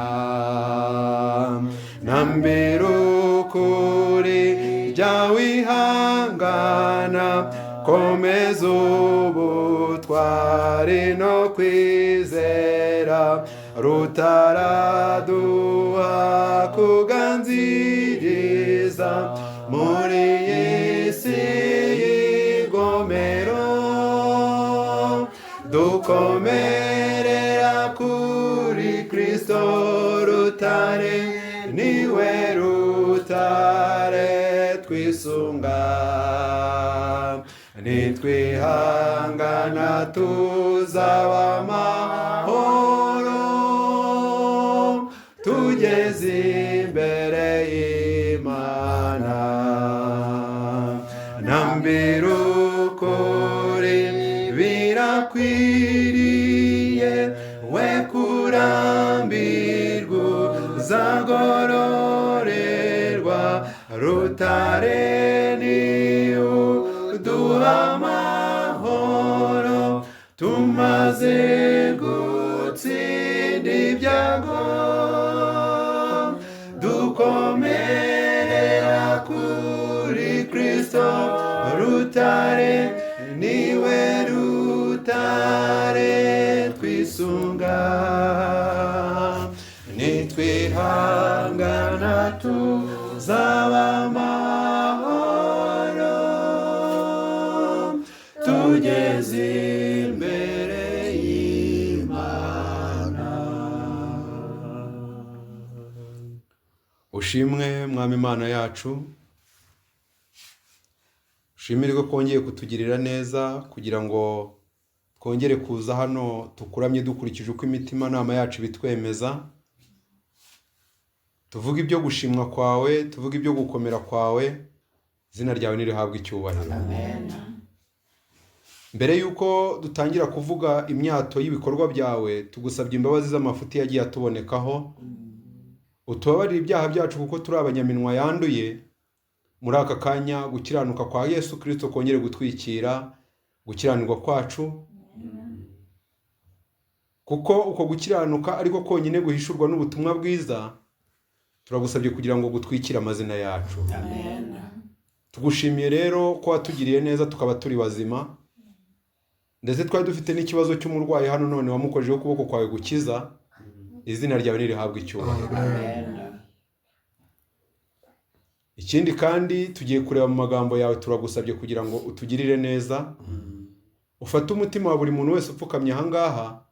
Nambira ukuri jya wihangana, komeza ubutwari no kwizera, rutaraduha kuganziriza muri iyi si y'igomero. Dukomerera kuri Kristo rutare, niwe rutare twisunga. Nitwihangana tuzaba amahoro, tugeze imbere y'Imana. Nambira ukuri birakwiriye, we kurambirwa uzagororerwa, rutare ni uduha amahoro, tumaze gutsinda ibyago. Dukomerera kuri Kristo rutare, niwe rutare twisunga. Nitwihangana tuzaba amahoro, tugeze imbere y'Imana. Ushimwe Mwami Imana yacu, ushimirwe ko wongeye kutugirira neza kugira ngo twongere kuza hano tukuramye dukurikije uko imitima nama yacu bitwemeza. Tuvuga ibyo gushimwa kwawe, tuvuga ibyo gukomera kwawe, izina ryawe nirihabwe icyubahiro. Amen. Mbere yuko dutangira kuvuga imyato y'ibikorwa byawe, tugusabye imbabazi z'amafuti yagiye atubonekaho. Utubabarire ibyaha byacu kuko turi abanyaminwa yanduye. Muri aka kanya gukiranuka kwa Yesu Kristo kongere gutwikira gukiranirwa kwacu. Kuko uko gukiranuka ariko konyine guhishurwa n'ubutumwa bwiza, turagusabye kugira ngo gutwikire amazina yacu. Amen. Tugushimiye rero ko watugiriye neza tukaba turi bazima, ndetse twari dufite n'ikibazo cy'umurwayi hano, none wamukojeho ukuboko kwawe gukiza. Izina ryawe nirihabwe icyubahiro. Amen. Ikindi kandi tugiye kureba mu magambo yawe, turagusabye kugira ngo utugirire neza. Ufate umutima wa buri muntu wese upfukamye aha ngaha,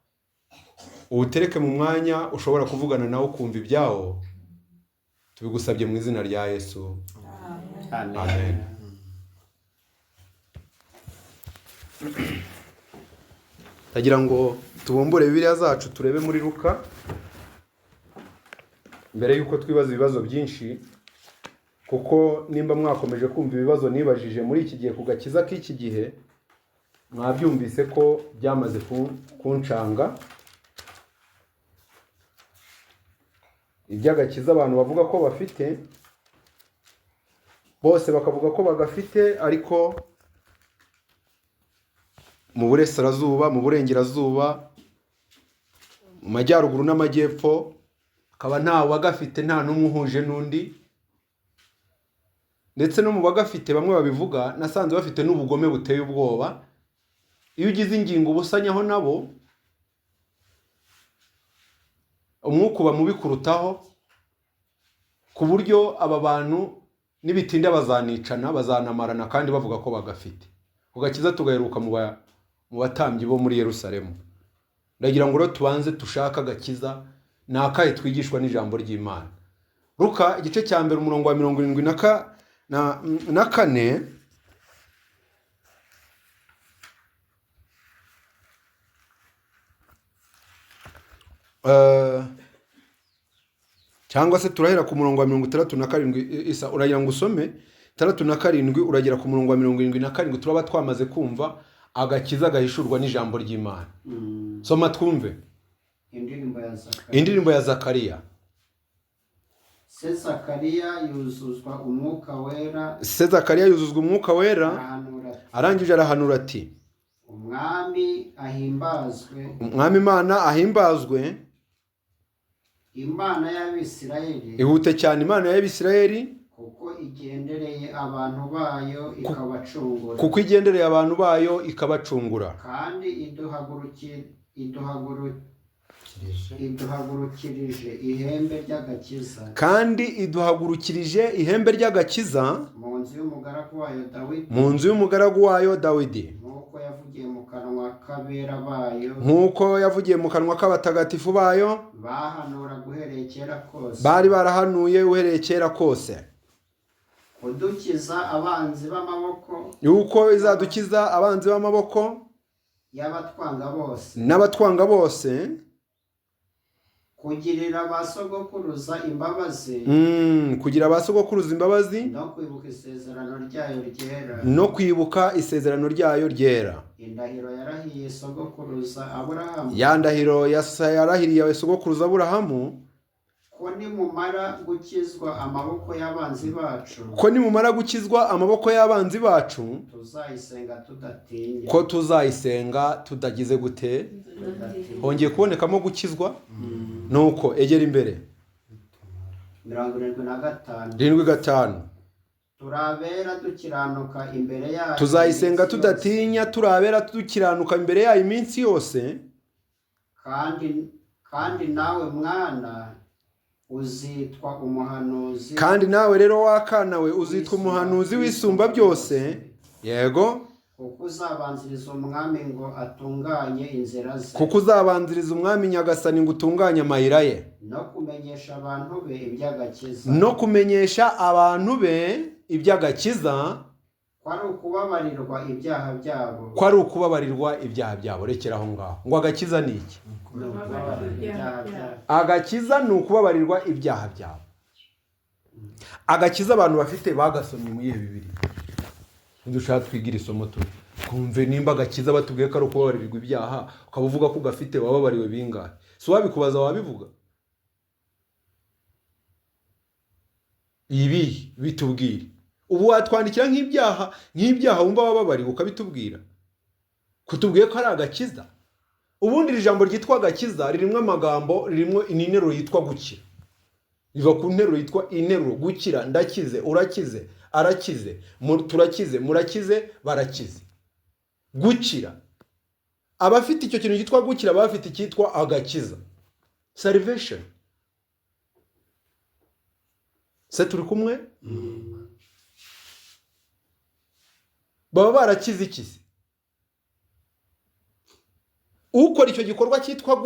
uwutereke mu mwanya ushobora kuvugana nawe kumva ibyawo. Tubigusabye mu izina rya Yesu. Amen. Amen. ndagira ngo tubumbure Bibiliya zacu turebe muri Luka mbere yuko twibaza ibibazo byinshi, kuko nimba mwakomeje kumva ibibazo nibajije muri iki gihe ku gakiza k'iki gihe, mwabyumvise ko byamaze kuncanga. Iby'agakiza abantu bavuga ko bafite, bose bakavuga ko bagafite, ariko mu burasirazuba, mu burengerazuba, mu majyaruguru n'amajyepfo, akaba ntawe bagafite, nta n'umwe uhuje n'undi. Ndetse no mu bagafite bamwe babivuga, nasanze bafite n'ubugome buteye ubwoba. Iyo ugize ingingo ubusanyaho nabo, umwuka uba mubi kurutaho, ku buryo aba bantu nibitinda bazanicana, bazanamarana kandi bavuga ko bagafite. Ugakiza tugaheruka mu batambyi bo muri Yerusalemu. Ndagira ngo rero tubanze tushaka agakiza nakahe twigishwa n'ijambo ry'Imana. Luka igice cya mbere umurongo wa 74 cyangwa se turahera ku murongo wa 67. Isa uragira ngo usome 67 uragera ku murongo wa 77. Turaba twamaze kumva agakiza gahishurwa n'ijambo ry'Imana. Soma twumve. Indirimbo ya Zakariya. Se Zakariya yuzuzwa umwuka wera, arangije arahanura ati, umwami Imana ahimbazwe, Imana y'Abisirayeli, ihute cyane Imana y'Abisirayeli, kuko igendereye abantu bayo ikabacungura, kandi iduhagurukirije ihembe ry'agakiza, mu nzu y'umugaragu wayo Dawidi, nk'uko yavugiye mu kanwa k'abatagatifu bayo, bari barahanuye uhereye kera kose, kudukiza abanzi b'amaboko, yuko izadukiza abanzi b'amaboko n'abatwanga bose, kugirira abasogokuruza imbabazi, no kwibuka isezerano ryayo ryera, indahiro yarahiye sogokuruza Aburahamu, ya ndahiro yarahiriye sogokuruza Aburahamu, ko nimumara gukizwa amaboko y'abanzi bacu, tuzayisenga tudagize gute. Hongeye kubonekamo gukizwa. Nuko egera imbere 75. turabera dukiranuka imbere yayo, tuzayisenga tudatinya, turabera dukiranuka imbere yayo iminsi yose. kandi nawe mwana uzitwa umuhanuzi, kandi nawe rero wakana we uzitwa umuhanuzi wisumba byose. Yego, kuko uzabanziriza umwami ngo atunganye inzira ze, kuko uzabanziriza umwami Nyagasani ngo utunganye amayira ye, no kumenyesha abantu be iby'agakiza, ko ari ukubabarirwa ibyaha byabo. Rekera aho ngaho. Ngo agakiza ni iki? Agakiza ni ukubabarirwa ibyaha byabo. Agakiza abantu bafite bagasomye muri Bibiliya. Ndushaka twigira isomo twumve nimba agakiza batubwiye ko ari ukubabarirwa ibyaha, ukavuga ko gafite wababariwe bingahe. So wabikubaza wabivuga? Ibi bitubwire. Ubu watwandikira nk'ibyaha wumva wababariwe ukabitubwira. Kutubwiye ko ari agakiza. Ubundi iri jambo ryitwa agakiza ririmo amagambo, ririmo interuro yitwa gukira. Riva ku nteruro yitwa interuro gukira, ndakize, urakize, arakize, turakize, murakize, barakize. Gukira. Abafite icyo kintu cyitwa gukira bafite icyitwa agakiza. Salvation. Se turi kumwe? Baba barakize ikizi. Ukora icyo gikorwa cyitwa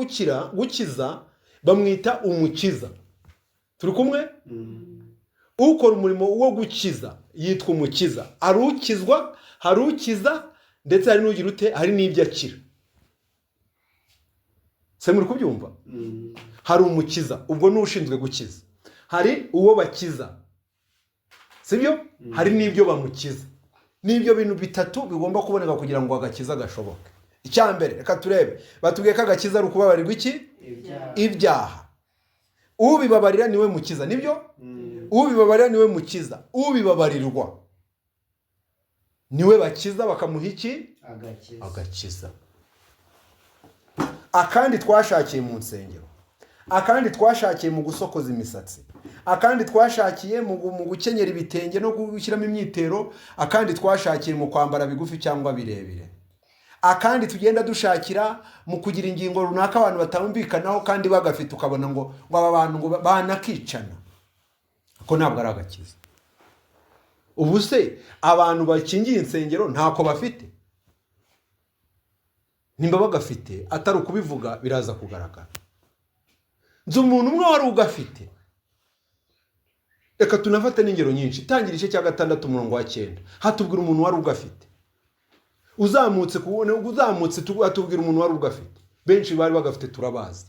gukiza bamwita umukiza. Turi kumwe? Ukora umurimo wo gukiza yitwa umukiza. Arukizwa, harukiza ndetse hari n'ugira ute, hari n'ibyo akira. Se muri kubyumva? Hari umukiza, ubwo n'ushinzwe gukiza. Hari uwo bakiza, sibyo? Hari n'ibyo bamukiza. N'ibyo bintu bitatu bigomba kuboneka kugira ngo agakiza gashoboke. Icyambere, reka turebe, batubwiye ko agakiza ari ukubabarirwa iki? Ibyaha. Ubibabarira niwe mukiza, nibyo? Ubibabarira niwe mukiza. Ubibabarirwa niwe bakiza, bakamuha iki? Agakiza. Akandi twashakiye mu nsengero, akandi twashakiye mu gusokoza imisatsi, akandi twashakiye mu gukenyera ibitenge no gushyiramo imyitero, akandi twashakiye mu kwambara bigufi cyangwa birebire, akandi tugenda dushakira mu kugira ingingo runaka abantu batamvikanaho kandi bagafite, ukabona ngo aba bantu ngo banakicana. Ko ntabwo ari agakiza. Ubu se abantu bakingiye insengero ntako bafite? Nimba bagafite atari ukubivuga biraza kugaragara. Nzi umuntu umwe wari ugafite. Reka tunafate n'ingero nyinshi. Tangira igice cya 6 umurongo wa 9. Hatubwira umuntu wari ugafite. Uzamutse atubwira umuntu wari ugafite. Benshi bari bagafite turabazi.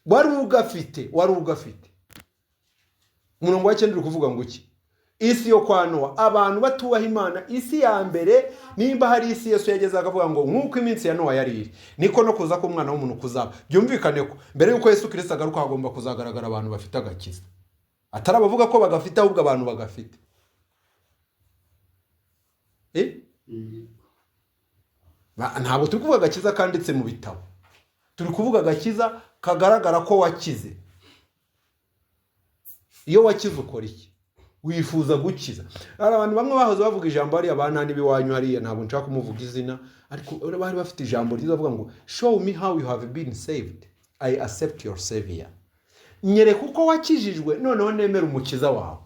Wari ugafite. Umurongo wa 9 uri kuvuga ngo iki? Isi yo kwa Nowa, abantu batubaha Imana. Isi ya mbere, nimba hari isi Yesu yageze akavuga ngo nkuko iminsi ya Nowa yari iri, niko no kuza k'umwana w'umuntu kuzaba. Byumvikane ko mbere yuko Yesu Kristo agaruka hagomba kuzagaragara abantu bafite agakiza. Atari abavuga ko bagafite, ahubwo abantu bagafite. Ntabwo turi kuvuga agakiza kanditse mu bitabo. Turi kuvuga agakiza kagaragara ko wakize. Iyo wakize ukora iki? Wifuza gukiza. Abantu bamwe bahoze bavuga ijambo ari abana n'ibiwanyu hariya, ntabwo nshaka kumuvuga izina, ariko bari bafite ijambo ryiza bavuga ngo show me how you have been saved, I accept your savior. Nyereka uko wakijijwe, noneho nemera umukiza wawe.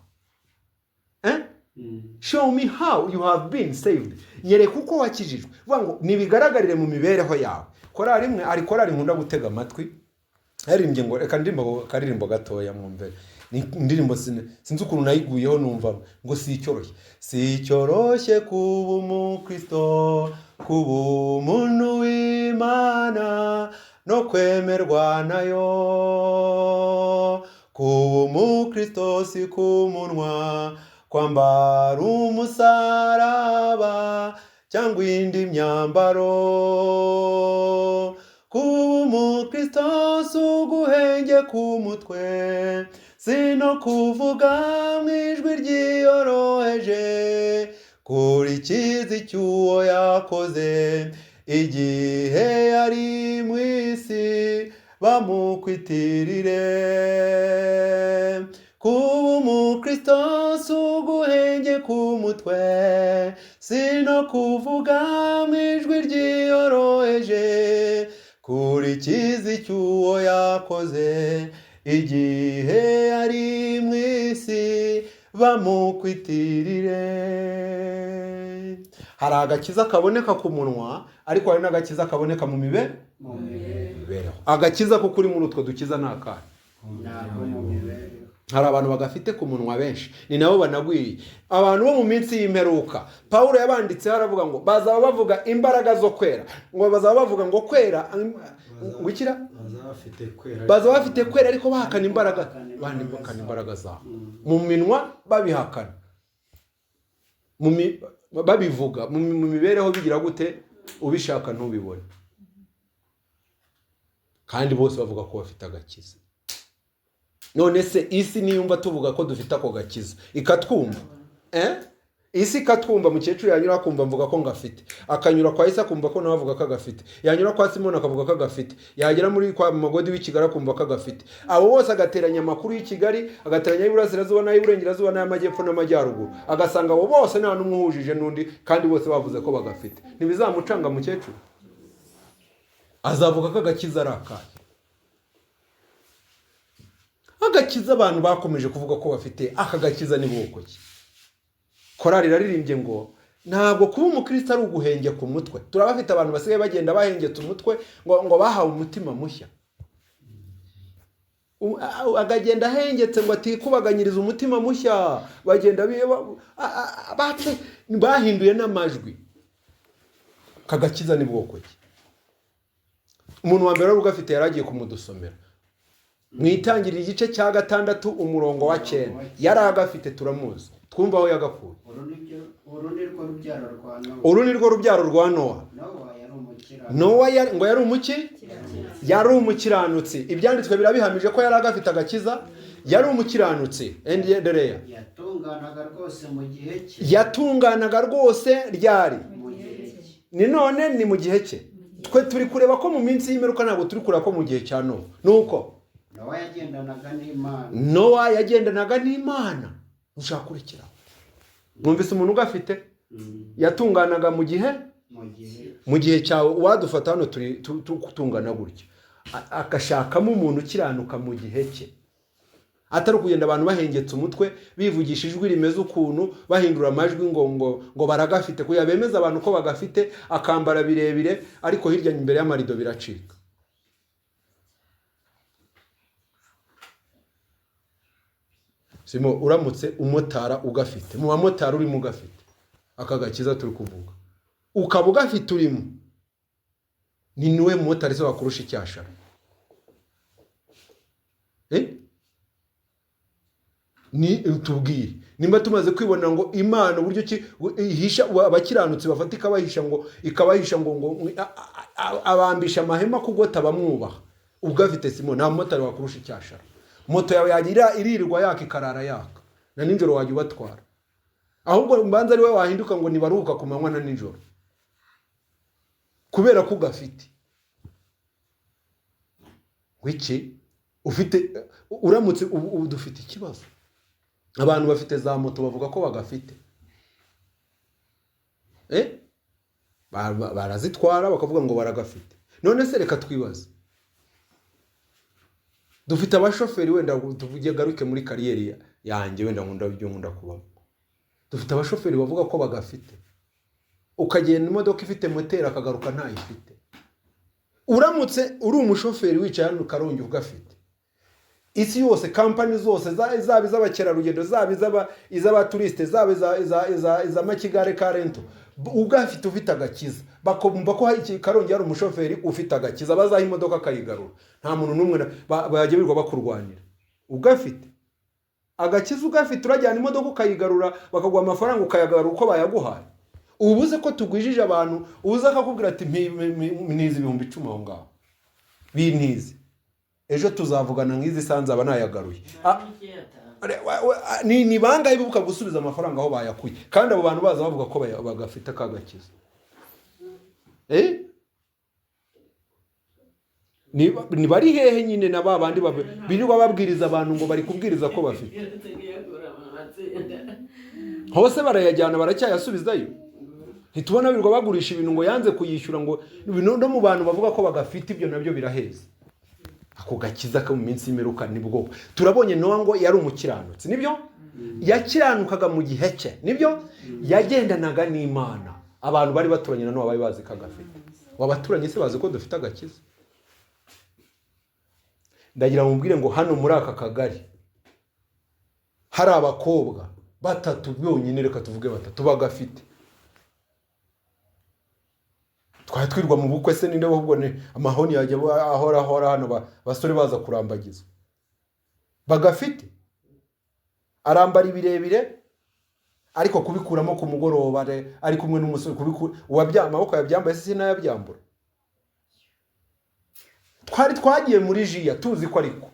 Show me how you have been saved. Nyereka uko wakijijwe. Vuga ngo nibigaragarire mu mibereho yawe. Korari imwe ari korari nkunda gutega amatwi. Yaririmbye ngo reka ndimba karirimbo gatoya mwumve. Indirimbo sinzi ukuntu nayiguyeho numva ngo si cyoroshye kuba umukristo, kuba umuntu w'Imana no kwemerwa nayo. Kuba umukristo si kumunwa, kwambara umusaraba cyangwa indi myambaro. Kuba umukristo si uguhenge ku mutwe, sino kuvuga mu ijwi ryiyoroheje, kurikiza icyuwo yakoze igihe yari mu isi bamukwitirire. Kuba umukristo si uguhenge ku mutwe, sino kuvuga mu ijwi ryiyoroheje, kurikiza icyuwo yakoze igihe yari mu isi bamukwitirire. Hari agakiza kaboneka ku munwa, ariko hari n'agakiza kaboneka mu mibereho. Agakiza ko kuri muri utwo dukiza n'akana. Hari abantu bagafite ku munwa benshi, ni nabo banagwiriye. Abantu bo mu minsi y'imperuka, Pawulo yabanditse haravuga ngo bazaba bavuga imbaraga zo kwera, ngo bazaba bavuga ngo kwera ngukira, bazaba bafite kwera ariko bahakana imbaraga zabo. Mu minwa babihakana, babivuga mu mibereho bigira gute, ubishaka ntubibone. Kandi bose bavuga ko bafite agakiza. None se isi niyumva tuvuga ko dufite ako gakiza ikatwumva, isi ikatwumva, mukecuru yanyura akumva mvuga ko ngafite, akanyura kwa Isa akumva ko nawe avuga ko agafite, yanyura kwa Simoni akavuga ko agafite, yagera muri kwa Magodi w'i Kigali akumva ko agafite. Abo bose agateranya amakuru y'i Kigali, agateranya y'Iburasirazuba n'ay'Iburengerazuba n'ay'Amajyepfo n'Amajyaruguru, agasanga abo bose nta n'umwe uhujije n'undi, kandi bose bavuze ko bagafite. Ntibizamucanga mukecuru, azavuga ko agakiza ari akahe. Agakiza abantu bakomeje kuvuga ko bafite, aka gakiza ni bwoko ki? Korari iraririmbye ngo ntabwo kuba umukristo ari uguhenge ku mutwe. Turabafite abantu basigaye bagenda bahengetse umutwe ngo bahawe umutima mushya. Agagenda ahengetse ngo atikubaganyiriza umutima mushya, bagenda bahinduye n'amajwi. kagakiza ni bwoko ki? Umuntu wa mbere wari ugafite yaragiye kumudusomera mwitangirira igice cya 6 umurongo wa 9 yari agafite turamuzi twumva aho yagakuye. Uru ni rwo rubyaro rwa Nowa. Nowa ngo yari umuki? Yari umukiranutsi. Ibyanditswe birabihamije ko yari agafite agakiza, yari umukiranutsi. Endelea. Yatunganaga rwose mu gihe cye. Yatunganaga rwose ryari? Ni none ni mu gihe cye. Twe turi kureba ko mu minsi y'imperuka ntabwo turi kureba ko mu gihe cya Nowa. Nuko Nowa yagendanaga n'Imana. Nowa yagendanaga n'Imana. Ushaka kurikira. Mwumvise umuntu ugafite? Yatunganaga mu gihe cyawe. Wadufata hano turi tungana gutya. Akashakamo umuntu ukiranuka mu gihe cye. Atari kugenda abantu bahengetse umutwe bivugishije ijwi rimeze ukuntu bahindura amajwi ngo baragafite kuya bemeza abantu ko bagafite akambara birebire ariko hirya imbere y'amarido biracika. Simo uramutse umotara ugafite mu bamotari uri mu gafite akagakiza turi kuvuga ukaba ugafite urimo ni niwe motari se wakurusha icyashara ni tubwire nimba tumaze kwibona ngo Imana uburyo ki ihisha abakiranutsi bafatika bahisha ngo ikabahisha ngo abambisha amahema kugota bamwubaha ugafite Simo nta motari wakurusha icyashara. Moto yawe yagira irirwa yaka ikarara yaka na ninjoro wajya ubatwara ahubwo mbanza ari we wahinduka ngo nibaruhuka ku manywa na ninjoro kubera ko ugafite wiki ufite uramutse udufite ikibazo. Abantu bafite za moto bavuga ko bagafite barazitwara bakavuga ngo baragafite. None se reka twibaze dufite abashoferi wenda tuvuge garuke muri kariyeri yanjye wenda nkunda kubamo. Dufite abashoferi bavuga ko bagafite ukagenda imodoka ifite moteri akagaruka ntayifite. Uramutse uri umushoferi wicaye hano Karongi ugafite isi yose kampani zose zaba iz'abakerarugendo zaba iz'abaturiste zaba iz'amakigare karento ugafite ufite agakiza bakumva ko iki Karongi ari umushoferi ufite agakiza bazaha imodoka akayigarura nta muntu numwe bagirirwa bakurwanira. Ugafite agakiza ugafite urajyana imodoka ukayigarura bakaguha amafaranga ukayagarura uko bayaguhaye. Ubuze ko tugwijije abantu uza akakubwira ati mnizi 10,000 aho ngaho bintize ejo tuzavugana nk'izi sanza abanayagaruye. Ni bangahe bibuka gusubiza amafaranga aho bayakuye kandi abo bantu baza bavuga ko bagafite akagakiza. Ni bari hehe nyine na babandi birirwa babwiriza abantu ngo bari kubwiriza ko bafite hose barayajyana baracyayasubizayo. Ntitubona birirwa bagurisha ibintu ngo yanze kuyishyura ngo no mu bantu bavuga ko bagafite ibyo nabyo biraheza. Ako gakiza ko mu minsi y'imperuka nibwo turabonye Nowa ngo yari umukiranutsi nibyo yakiranukaga mu gihe cye nibyo yagendanaga n'Imana. Abantu bari baturanye na Nowa bari bazi kagafite. Wabaturanye se bazi ko dufite agakiza? Ndagira mubwire ngo hano muri aka kagari hari abakobwa 3 byonyine reka tuvuge 3 bagafite. Twatwirwa mu bukwe se ninde ahubwo ne amahoni yajya ahora hano basore baza kurambagiza bagafite arambara ibirebire ariko kubikuramo ku mugoroba ari kumwe n'umusore amaboko yabyambaye se n'ayabyambura. Twagiye muri jiya tuzi ko ariko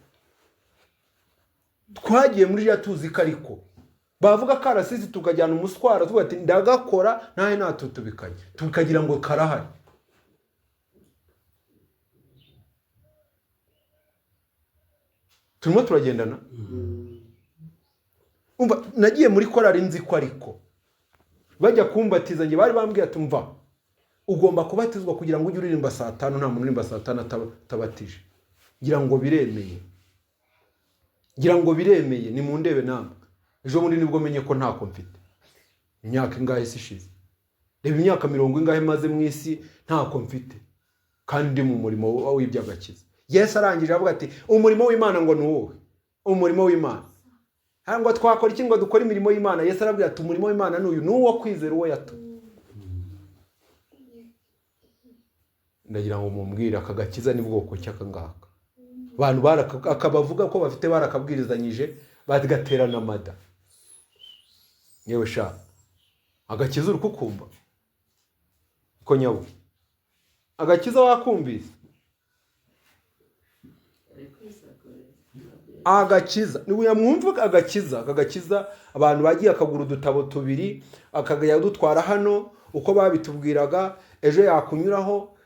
ariko bavuga karasizi tukajyana umuswara tuvuga ati ndagakora ntahe natutubikanye tukagira ngo karahari. Turimo turagendana. Umva nagiye muri korari nzi ko ariko bajya kumbatiza nge bari bambwiye ati mva ugomba kubatizwa kugira ngo ujye uririmba saa 5 nta muntu uririmba saa 5 atabatije. Ngira ngo biremeye ni mu ndebe namwe. Ejo bundi nibwo menye ko ntako mfite. Imyaka ingahe sishize. Reba imyaka 40 ingahe maze mu isi ntako mfite. Kandi mu murimo w'ibyagakiza. Yesu arangije avuga ati umurimo w'Imana ngo nuwowe. Umurimo w'Imana. Hangwa twakora iki ngo dukora imirimo y'Imana? Yesu arabwira ati umurimo w'Imana n'uyu nuwo kwizera uwo yato. ndagira ngo mumbwire aka gakiza ni bwoko cy'aka ngaka. Abantu akabavuga ko bafite barakabwirizanyije bagaterana amada. Yewe sha agakiza uri kukumva ko nyabo agakiza wakumvise agakiza niwe yamwumva agakiza abantu bagiye akagura udutabo tubiri akagaya dutwara hano uko babitubwiraga ejo yakunyuraho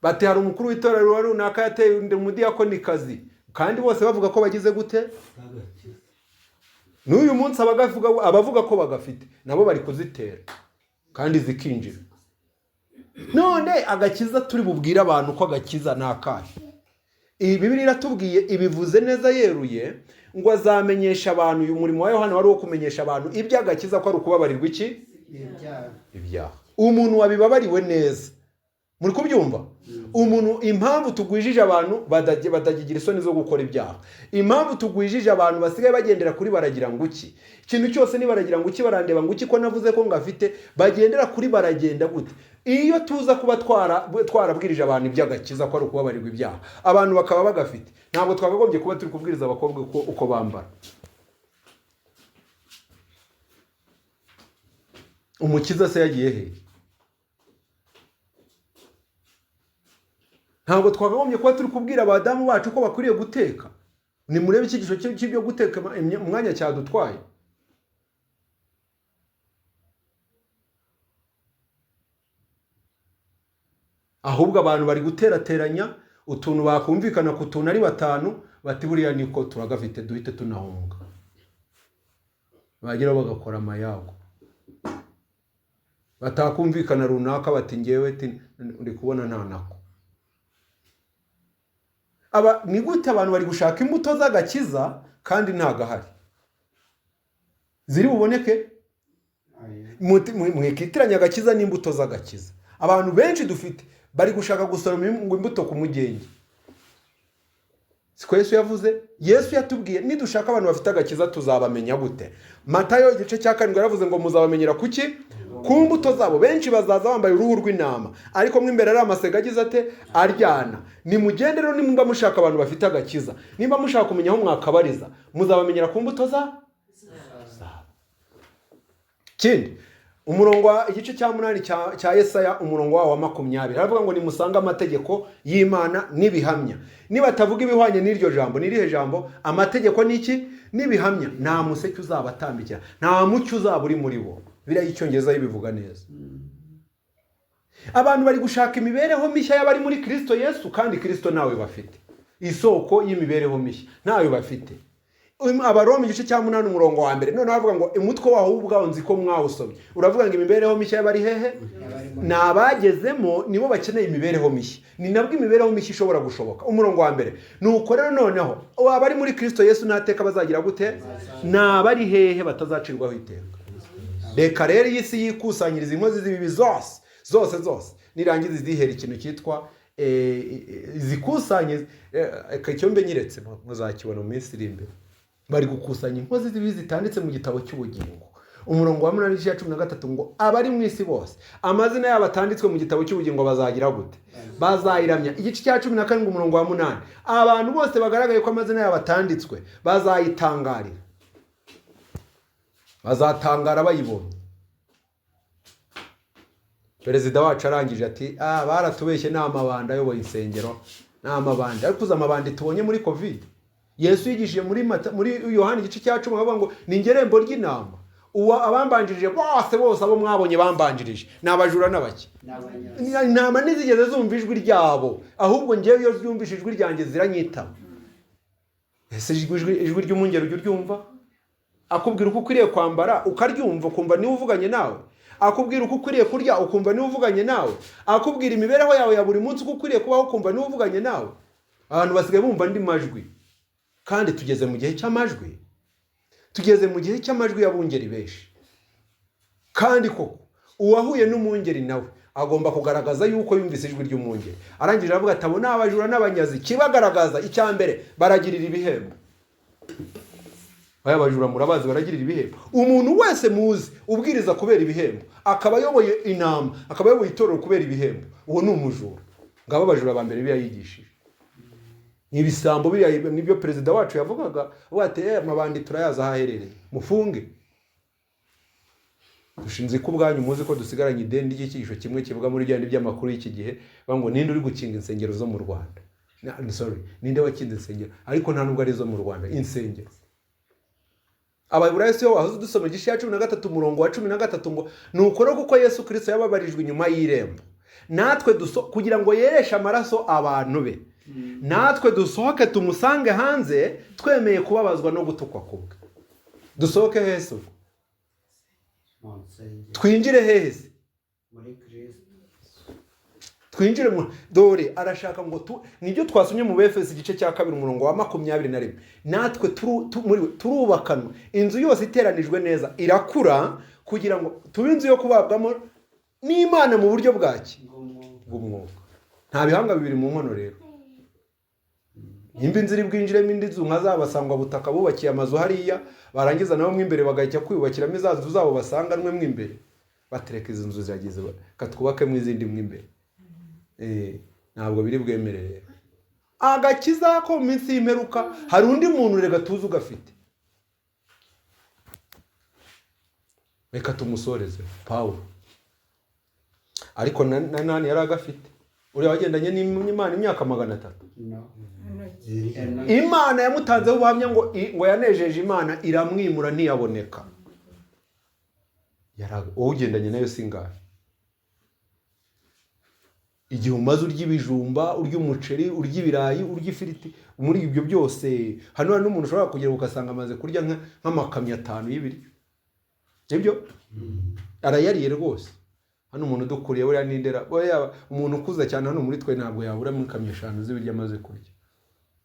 bati hari umukuru w'itorero runaka yateye umudiyakonikazi kandi bose bavuga ko bagize gute n'uyu munsi abavuga ko bagafite nabo bari kuzitera kandi zikinjira. None agakiza turi bubwire abantu ko agakiza nakahe. Iyi Bibiliya iratubwiye ibivuze neza yeruye ngo azamenyesha abantu uyu murimo wa Yohana wari wo kumenyesha abantu iby'agakiza ko ari ukubabarirwa iki ibyaha. Umuntu wabibabariwe neza muri kubyumva umuntu impamvu tugwijije abantu badagigira isoni zo gukora ibyaha, impamvu tugwijije abantu basigaye bagendera kuri baragira ngo iki ikintu cyose ni baragira ngo iki barandeba ngo iki ko navuze ko ngafite bagendera kuri baragenda gute. Iyo tuza kuba twarabwirije abantu iby'agakiza ko ari ukubabarirwa ibyaha abantu bakaba bagafite ntabwo twakagombye kuba turi kubwiriza abakobwa uko bambara. Umukiza se yagiye he? Ntabwo twakagombye kuba turi kubwira abadamu bacu ko bakwiriye guteka. Ni murebe icyigisho cy'ibyo guteka umwanya cyadutwaye. Ahubwo abantu bari guterateranya utuntu bakumvikana ku tuntu ari batanu bati buriya niko turagafite duhite tunahunga. Bagira bagakora amayago. Batakumvikana runaka bati ngewe ndi kubona nta nako. Ni gute abantu bari gushaka imbuto z'agakiza kandi ntagahari ziri buboneke? Mwikitiranya agakiza n'imbuto z'agakiza. Abantu benshi dufite bari gushaka gusoroma imbuto ku mugenge. Siko Yesu yavuze? Yesu yatubwiye nidushaka abantu bafite agakiza tuzabamenya gute? Matayo igice cya 7 yaravuze ngo muzabamenyera kuki? Ku mbuto zabo. Benshi bazaza bambaye uruhu rw'intama ariko mo imbere ari amasega agize ate aryana. Nimugende rero nimba mushaka abantu bafite agakiza, nimba mushaka kumenya aho mwakabariza muzabamenyera ku mbuto zabo. Kindi umurongo igice cya 8 cya Yesaya umurongo wa 20 aravuga ngo nimusanga amategeko y'Imana nibihamya. Niba tavuga ibihwanye n'iryo jambo nirihe jambo amategeko niki nibihamya nta museke uzabatambikira nta mucyo uzaburi muri bo. Biriya icyongereza bivuga neza. Abantu bari gushaka imibereho mishya y'abari muri Kristo Yesu kandi Kristo nawe bafite. Isoko y'imibereho mishya nawe bafite. Abaroma igice cya 8 umurongo wa 1 none bavuga ngo umutwe waho ubwaho nzi ko mwawusomye. Uravuga ngo imibereho mishya y'abari hehe? Nabagezemo nibo bakeneye imibereho mishya. Ni nabwo imibereho mishya ishobora gushoboka. Umurongo wa 1 nuko rero noneho abari muri Kristo Yesu nateka bazagira gute? Nabari hehe batazacirwaho iteka. Reka rero iy'isi yikusanyiriza inkozi z'ibibi zose nirangiza izihera ikintu cyitwa zikusanye icyo nyiretse muzakibona mu minsi iri imbere. Bari gukusanya inkozi z'ibibi zitanditse mu gitabo cy'ubugingo. Umurongo wa 8:13 ngo abari mu isi bose amazina yabo atanditswe mu gitabo cy'ubugingo bazagira gute? Bazayiramya. Igice cya 17 umurongo wa 8 abantu bose bagaragaye ko amazina yabo atanditswe bazayitangarira. Bazatangara bayibonye. Perezida wacu arangije ati baratubeshye n'amabanda ayoboye insengero n'amabanda ariko amabanda tubonye muri covid. Yesu yigishije muri Yohana igice cya 10 avuga ngo ni ngerembo ry'inama. Abambanjirije bose abo mwabonye bambanjirije n'abajura n'abaki. Intama nizigeze zumva ijwi ryabo ahubwo ngewe iyo zumvise ijwi ryanjye ziranyitaba. Ese ijwi ry'umungero ujye uryumva? Akubwira uko ukwiriye kwambara ukaryumva ukumva niwe uvuganye nawe. Akubwira uko ukwiriye kurya ukumva niwe uvuganye nawe. Akubwira imibereho yawe ya buri munsi uko ukwiriye kubaho ukumva niwe uvuganye nawe. Abantu basigaye bumva ndi majwi. Kandi tugeze mu gihe cy'amajwi. Tugeze mu gihe cy'amajwi y'abungeri benshi. Kandi koko uwahuye n'umungeri nawe agomba kugaragaza yuko yumvise ijwi ry'umungeri. Arangije avuga ati abo n'abajura n'abanyazi kibagaragaza icyambere baragirira ibihembo. aya bajura murabazi baragirira ibihembo. Umuntu wese muzi ubwiriza kubera ibihembo, akaba yoboye inama, akaba yoboye itorero kubera ibihembo, uwo ni umujura. Ngabo abajura ba mbere biyayigishije. Ibisambo biriya nibyo perezida wacu yavugaga, bati amabandi turayaza ahaherereye, mufunge. Dushinze ko ubwanyu muzi ko dusigaranye ideni ry'ikigisho kimwe kivuga muri byandi by'amakuru y'iki gihe, bango ninde uri gukinga insengero zo mu Rwanda. Ninde wakinze insengero, ariko nta nubwo ari zo mu Rwanda, insengero. Abayiburayo siyo wahoze dusoma igice ya 13 umurongo wa 13 ngo nuko no kuko Yesu Kristo yababarijwe inyuma y'irembo, natwe kugira ngo yereshe amaraso abantu be, natwe dusohoke tumusange hanze twemeye kubabazwa no gutukwa kubwe. Dusohoke Yesu, twinjire heze muri Kristo, twinjire mu dore arashaka ngo nibyo twasomye mu Efeso igice cya 2 umurongo wa 21. Natwe turubakanwa, inzu yose iteranijwe neza irakura kugira ngo tube inzu yo kubabwamo n'Imana mu buryo bwaki bw'umwuka. Nta bihanga bibiri mu nkono rero. Nimba inzira bwinjiremo indi nzu nkazabasangwa butaka bubakiye amazu hariya, barangiza nabo mwimbere bagahita kwiyubakiramo izazu zabo basanganwe mwimbere, batereka izo nzu zagize katwubake mu izindi mwimbere. Ntabwo biri bwemerere. Agakiza ko mu minsi y'imperuka hari undi muntu rega tuzi ugafite. Reka tumusoreze Paulo. Ariko nani yari agafite? Uri wagendanye n'Imana imyaka 300. Imana yamutanzeho ubuhamya ngo yanejeje Imana iramwimura ntiyaboneka. Ugendanye nayo singahe. Igihe umaze urya ibijumba, urya umuceri, urya ibirayi, urya ifiriti, muri ibyo byose hano hari n'umuntu ushobora kugera ukasanga amaze kurya nk'amakamyo 5 y'ibiryo. Nibyo? Arayariye rwose. Hano umuntu dukuriye buriya n'indera, umuntu ukuza cyane hano muri twe ntabwo yabura mu kamyo 5 z'ibiryo amaze kurya.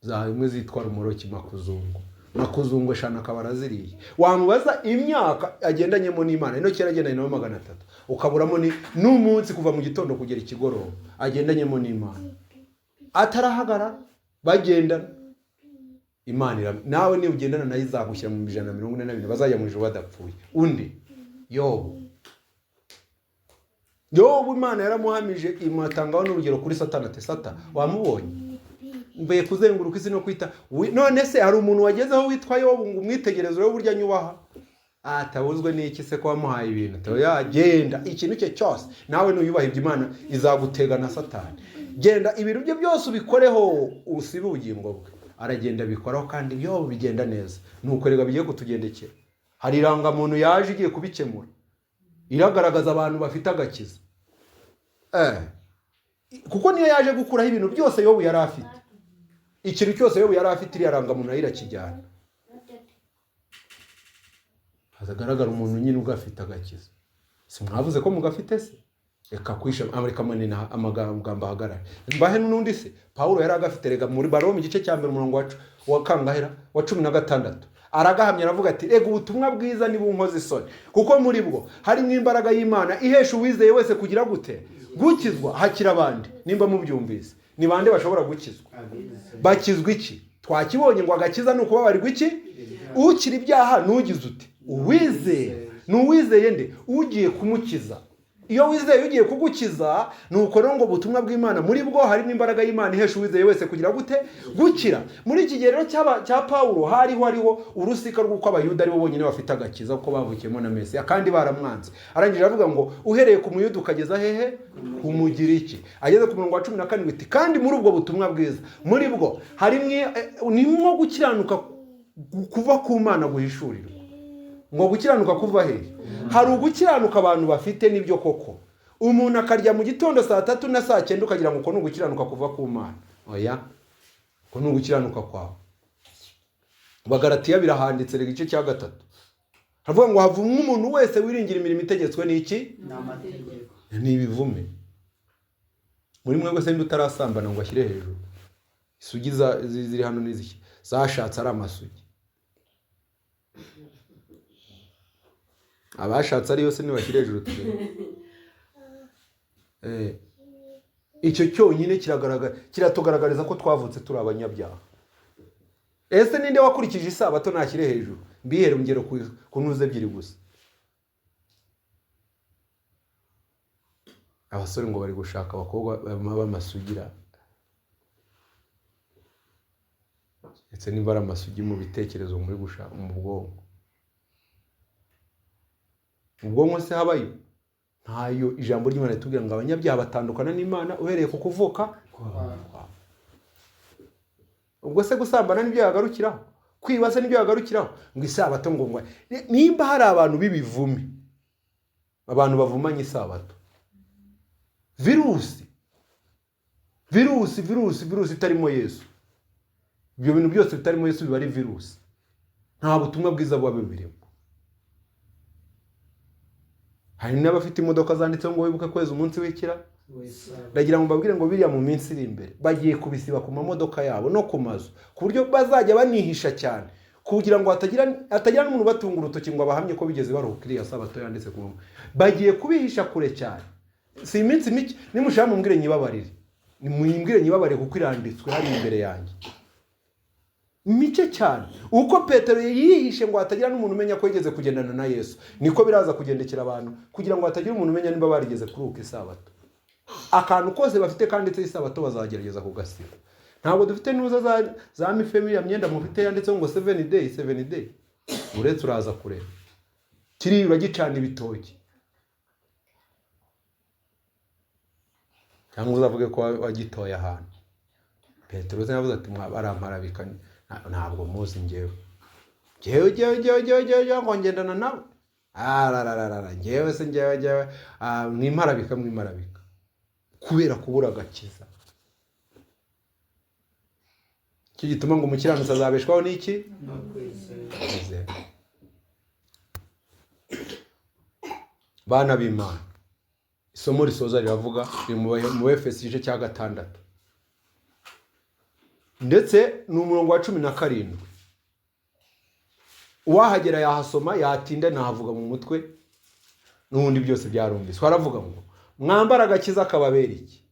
Zahimwe zitwara umoroki makuzungu. Makuzungu eshanu akaba araziriye. Wamubaza imyaka agendanyemo n'Imana, ino kera agendanye nawe 300. Ukaburamo n'umunsi kuva mu gitondo kugera ikigoroba agendanyemo n'Imana. Atarahagara bagendana. Imana nawe ni ugendana nayo izagushyira mu 142 bazajya mu ijuru badapfuye. Undi Yobu Imana yaramuhamije imutangaho n'urugero kuri Satani ate Sata wamubonye mbe kuzenguruka isi no kwita none se hari umuntu wagezeho witwa Yobu ngo umwitegerezo yo burya nyubaha atabuzwe n'iki se ko wamuhaye ibintu to yagenda ikintu cye cyose nawe nuyubaha ibyo Imana izagutega na Satani. Genda ibintu bye byose ubikoreho usibe ubugingo bwe. Aragenda bikoraho kandi Yobu bigenda neza. Nuko rega bigiye kutugendekera. Hari irangamuntu yaje igiye kubikemura. Iragaragaza abantu bafite agakiza. Kuko niyo yaje gukuraho ibintu byose Yobu yari afite. Ikintu cyose Yobu yari afite irirangamuntu irakijyana. Hazagaragara umuntu nyine ugafite agakiza. Si mwavuze ko mugafite se? Reka kwisha Amerika manini amagambo ahagarara. Mbahe n'undi se Paulo yari agafite rega muri Baroma igice cya 1 umurongo wa kangahera wa 16. Aragahamya aravuga ati ego ubutumwa bwiza ni bunkoze isoni kuko muri bwo harimo imbaraga y'Imana ihesha uwizeye wese kugira gute gukizwa hakira abandi. Nimba mubyumvise ni bande bashobora gukizwa? Bakizwa iki? Twakibonye ngo agakiza nuko babarirwa iki? Ukiri ibyaha nugize ute? Uwizeye. Nuwizeye nde? Ugiye kumukiza. Iyo wizeye ugiye kugukiza nuko ngo ubutumwa bw'Imana muri bwo harimo imbaraga y'Imana ihesha uwizeye wese kugira gute gukira. Muri iki gihe rero cya Paulo hariho urusika rw'uko abayuda ari bo bonyine bafite agakiza kuko bavukiyemo na Mesiya kandi baramwanze. Arangije avuga ngo uhereye ku muyuda ukageza hehe kumugira iki. Ageze ku murongo wa 17 iti kandi muri ubwo butumwa bwiza muri bwo harimo nimwo gukiranuka kuva ku Mana guhishurirwa. Ngo gukiranuka kuva hehe? Hari ugukiranuka abantu bafite nibyo koko. Umuntu akarya mu gitondo saa 3 na saa 9 ukagira ngo ko n'ugukiranuka kuva ku Mana. Oya. Ko n'ugukiranuka kwawe. Bagalatiya birahanditse igice cya 3. Havuga ngo havumwe umuntu wese wiringira imirimo itegetswe n'iki? N'amategeko. Ni ibivume. Muri mwebwe se utarasambana ngo ashyire hejuru. Isugi ziri hano n'iziki. Zashatse ari amasugi. Abashatse ari yose nibashyire hejuru tugere. Icyo cyonyine kiratugaragariza ko twavutse turi abanyabyaha. ese ninde wakurikije isabato ntashyire hejuru? Mbihere urugero ku ntuze ebyiri gusa. Abasore ngo bari gushaka abakobwa b'amasugira. Ese niba ari amasugi mu bitekerezo muri gushaka mu bwonko. Ubwonko se habayo? Ntayo. Ijambo ry'Imana ritubwira ngo abanyabyaha batandukana n'Imana uhereye ku kuvuka. Ubwo se gusambana nibyo yagarukiraho? Kwiba se nibyo yagarukiraho? Ngo isabato ngo nimba hari abantu b'ibivume, abantu bavumanye isabato, virusi itarimo Yesu, ibyo bintu byose bitarimo Yesu biba ari virusi. Nta butumwa bwiza buba bibirimo. Hari n'abafite imodoka zanditseho ngo wibuke kweza umunsi w'ikira. Ndagira ngo mbabwire ngo biriya mu minsi iri imbere bagiye kubisiba ku mamodoka yabo no ku mazu, ku buryo bazajya banihisha cyane kugira ngo hatagira n'umuntu batunga urutoki ngo abahamye ko bigeze baruhuka iriya sabato yanditse ku. Bagiye kubihisha kure cyane. Si iminsi mike, nimushaka mumbwire nyibabarire. Nimuyimbwire nyibabarire kuko iranditswe hari imbere yanjye. Mike cyane. Uko Petero yihishe ngo hatagira n'umuntu umenya ko yigeze kugendana na Yesu, niko biraza kugendekera abantu kugira ngo hatagira umuntu umenya niba barigeze kuruhuka isabato. Akantu kose bafite kanditse isabato bazagerageza kugasiba. Ntabwo dufite nuza za mifemi ya myenda mufite yanditseho ngo 7 day. Uretse uraza kureba. Kiri uragicana ibitoki. Cyangwa uzavuge ko wagitoya ahantu. Petero yavuze ati baramarabika ntabwo muzi njyewe. Njyewe ngo ngendana nawe. Njyewe se njyewe mwimarabika. Kubera kubura agakiza. Iki gituma ngo umukiranutsi azabeshwaho n'iki? Bana b'Imana, isomo risoza riravuga mu Efeso igice cya 6 ndetse n'umurongo wa 17. Uwahagera yahasoma yatinda nahavuga mu mutwe n'ubundi byose byarumviswe. Haravuga ngo mwambara agakiza kababera iki?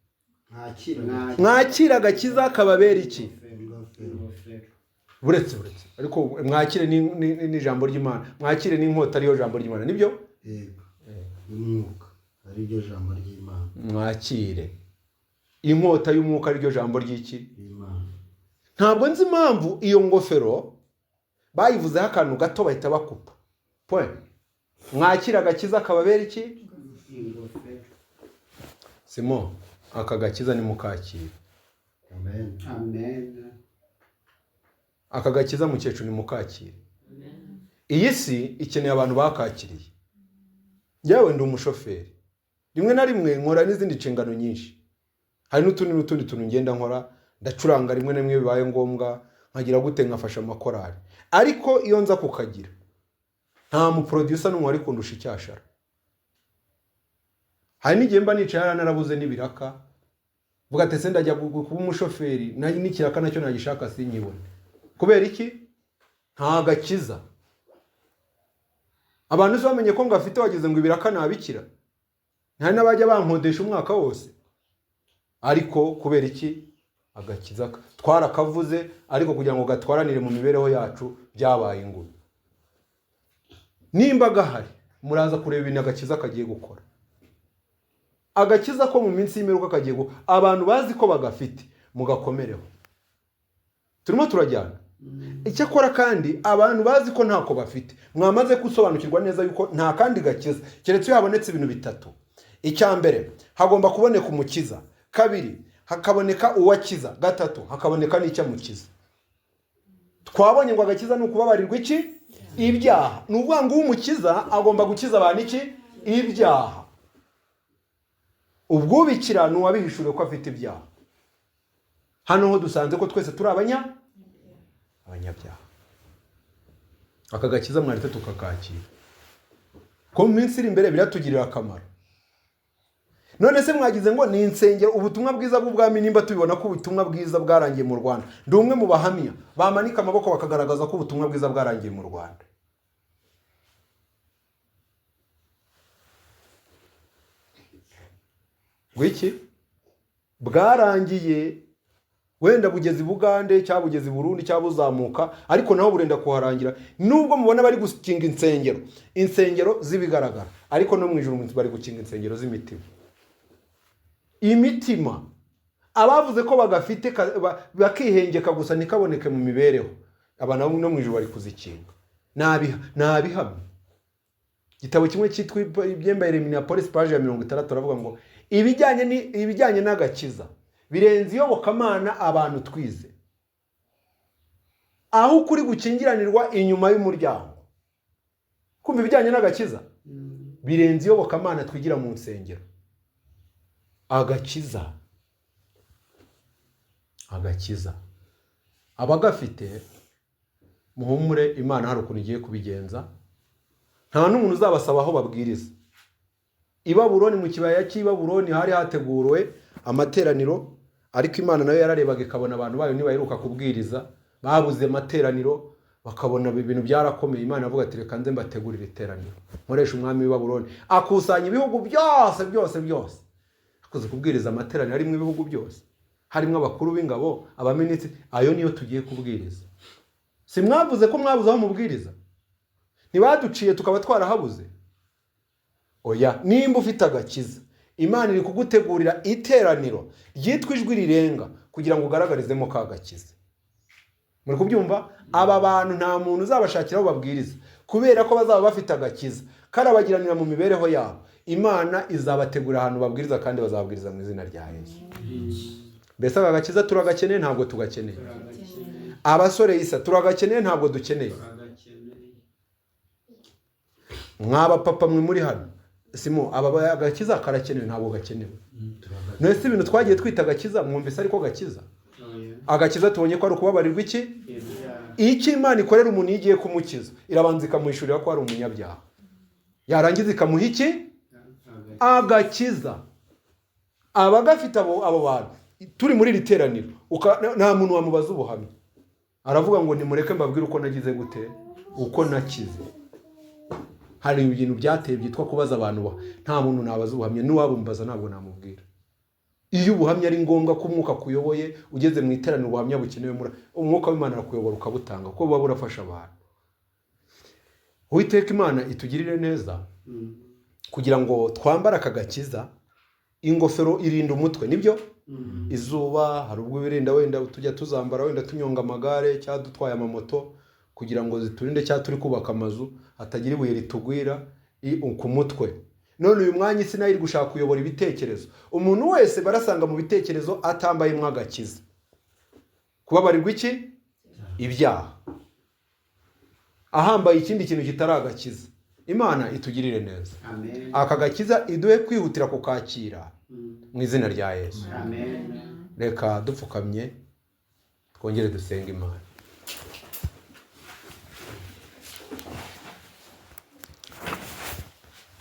Mwakira agakiza kababera iki? Buretse ariko mwakire n'ijambo ry'Imana, mwakire n'inkota ariyo jambo ry'Imana, nibyo? Umwuka ari ryo jambo ry'Imana. Mwakire inkota y'umwuka ari ryo jambo ry'iki? Ntabwo nzi impamvu iyo ngofero bayivuzeho akantu gato bahita bakupa. Mwakira agakiza kababera iki? Simo, aka gakiza ni mukakira. Amen. Aka gakiza mukecuru ni mukakira. Iyi si ikeneye abantu bakakiriye. Yewe ndi umushoferi. Rimwe na rimwe nkora n'izindi nshingano nyinshi. Hari n'utundi tuntu ngenda nkora, ndacuranga rimwe na rimwe bibaye ngombwa, nkagira gute nkafasha amakorari. Ariko iyo nza kukagira, nta mu producer n'umwe ari kundusha icyashara. Hari n'igihe mba nicaye narabuze n'ibiraka, vuga ati se ndajya kuba umushoferi, n'ikiraka nacyo nagishaka sinyibone. Kubera iki? Nta gakiza. Abantu bamenye ko ngafite wageze ngo ibiraka nabikira. Nta n'abajya bankodesha umwaka wose. Ariko kubera iki? Agakiza twarakavuze, ariko kugira ngo gatwaranire mu mibereho yacu byabaye ingumi. Nimba gahari muraza kureba ibintu agakiza kagiye gukora. Agakiza ko mu minsi y'imperuka kagiye abantu bazi ko bagafite mugakomereho. Turimo turajyana. Icyakora kandi abantu bazi ko ntako bafite mwamaze gusobanukirwa neza yuko nta kandi gakiza keretse habonetse ibintu bitatu. Icyambere hagomba kuboneka umukiza, kabiri hakaboneka uwakiza, gatatu hakaboneka n'icyamukiza. Twabonye ngo agakiza ni ukubabarirwa iki? Ibyaha. Nuvuga ngo umukiza agomba gukiza abantu iki? Ibyaha. Ubwubikira n'uwabihishuriwe ko afite ibyaha. Hano ho dusanze ko twese turi abanyabyaha. Aka gakiza mwarite tukakakira. Ko mu minsi iri imbere biratugirira akamaro. None se mwagize ngo ni insengero ubutumwa bwiza bw'ubwami nimba tubibona ko ubutumwa bwiza bwarangiye mu Rwanda. Ndi umwe mu bahamya bamanika amaboko bakagaragaza ko ubutumwa bwiza bwarangiye mu Rwanda. Gwiki? Bwarangiye wenda bugeze i Bugande cyangwa bugeze i Burundi cyangwa buzamuka, ariko naho burenda kuharangira. Nubwo mubona bari gukinga insengero z'ibigaragara, ariko no mu ijuru bari gukinga insengero z'imitima. Imitima abavuze ko bagafite bakihengeka gusa nikaboneke mu mibereho, abana no mu ijuru bari kuzikinga. Nabihamye. Igitabo kimwe cyitwa Ibyembaye Minneapolis page ya 60 turavuga ngo ibijyanye n'agakiza birenze iyobokamana abantu twize. Aho kuri gukingiranirwa inyuma y'umuryango. Kumva ibijyanye n'agakiza birenze iyobokamana twigira mu nsengero. Agakiza abagafite muhumure, Imana hari ukuntu igiye kubigenza. Nta n'umuntu uzabasaba aho babwiriza. I Babuloni, mu kibaya cy'i Babuloni hari hateguwe amateraniro, ariko Imana nayo yararebaga ikabona abantu bayo nibaheruka kubwiriza babuze amateraniro, bakabona ibintu byarakomeye. Imana avuga ati reka nze mbategurire iteraniro, nkoresha umwami w'i Babuloni akusanya ibihugu byose akoze kubwiriza amateraniro arimo ibihugu byose, harimo abakuru b'ingabo, abaminisitiri. Ayo niyo tugiye kubwiriza. Si mwavuze ko mwabuze aho mubwiriza? Ntibaduciye tukaba twarahabuze? Oya, nimba ufite agakiza, Imana iri kugutegurira iteraniro ryitwa Ijwi Rirenga kugira ngo ugaragarizemo ka gakiza. Muri kubyumva? Aba bantu nta muntu uzabashakira aho babwiriza, kubera ko bazaba bafite agakiza karabagiranira mu mibereho yabo. Imana izabategura ahantu babwiriza, kandi bazabwiriza mu izina rya Yesu. Mbese aka gakiza turagakeneye ntabwo tugakeneye? Abasore isa turagakeneye ntabwo dukeneye? Mwaba papa mwe muri hano simo aba agakiza karakenewe ntabwo gakenewe? Nese ibintu twagiye twita agakiza mwumvise ariko gakiza? Agakiza tubonye ko ari ukubabarirwa iki Imana ikorera umuntu igiye kumukiza, irabanza ikamuhishurira ko ari umunyabyaha, yarangiza ikamuha iki? Agakiza. Abagafite abo bantu turi muri literaniro, nta muntu wamubaza ubuhamya, aravuga ngo nimureke mbabwire uko nagize gute, uko nakize. Hari ibintu byateye byitwa kubaza abantu, nta muntu nabaza ubuhamya, n'uwabumbaza ntabwo namubwira. Iyo ubuhamya ari ngombwa ko umwuka kuyoboye, ugeze mu iteraniro ubuhamya bukenewe, umwuka w'Imana arakuyobora ukabutanga, kuko buba burafasha abantu. Uwiteka Imana itugirire neza kugira ngo twambare aka gakiza. Ingofero irinda umutwe, nibyo? Izuba hari ubwo birinda, wenda tujya tuzambara, wenda tunyonga amagare cyangwa dutwaye amamoto, kugira ngo ziturinde cyangwa turi kubaka amazu hatagira ibuye ritugwira ku mutwe. None uyu mwanya isi nayo iri gushaka kuyobora ibitekerezo. Umuntu wese barasanga mu bitekerezo atambaye mwagakiza. Kubabarirwa iki? Ibyaha. Ahambaye ikindi kintu kitari agakiza. Imana itugirire neza. Amen. Aka gakiza iduhe kwihutira kukakira mu izina rya Yesu. Amen. Reka dupfukamye twongere dusenga Imana.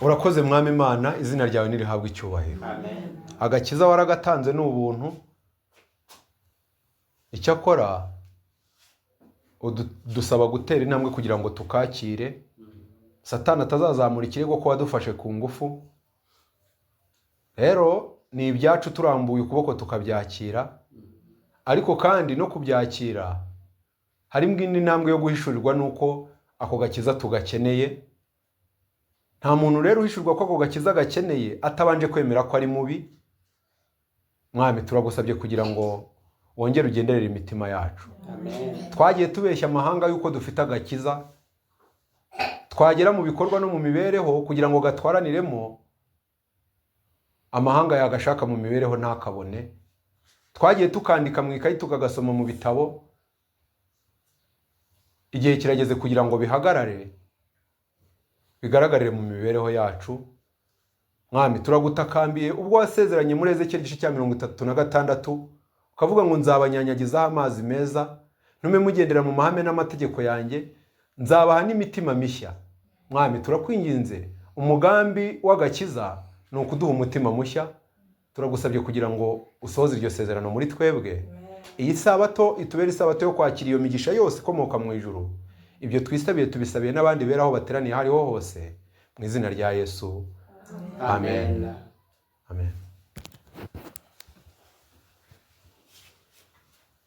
Urakoze mwami Imana, izina ryawe nirihabwe icyubahiro. Amen. Agakiza waragatanze n'ubuntu. Icyakora dusaba gutera intambwe kugira ngo tukakire. Satani atazazamura ikirego ko wadufashe ku ngufu. Rero ni ibyacu turambuye ukuboko tukabyakira, ariko kandi no kubyakira harimo indi ntambwe yo guhishurirwa nuko ako gakiza tugakeneye. Nta muntu rero uhishurwa ko ako gakiza gakeneye atabanje kwemera ko ari mubi. Mwami turagusabye kugira ngo wongere ugenderere imitima yacu. Amen. Twagiye tubeshya amahanga yuko dufite agakiza, twagera mu bikorwa no mu mibereho kugira ngo gatwaraniremo, amahanga yagashaka mu mibereho ntakabone. Twagiye tukandika mu ikayi tukagasoma mu bitabo, igihe kirageze kugira ngo bihagarare, bigaragarire mu mibereho yacu. Mwami turagutakambiye ubwo wasezeranye muri Ezekiel igice cya 36 ukavuga ngo nzabanyanyagizaho amazi meza, ntume mugendera mu mahame n'amategeko yanjye, nzabaha n'imitima mishya. Mwami turakwinginze, umugambi w'agakiza ni ukuduha umutima mushya. Turagusabye kugira ngo usohoze iryo sezerano muri twebwe. Iyi sabato itubere isabato yo kwakira iyo migisha yose ikomoka mu ijuru. Ibyo twisabiye tubisabiye n'abandi beraho bateraniye hariho hose, mu izina rya Yesu. Amen. Amen. Amen.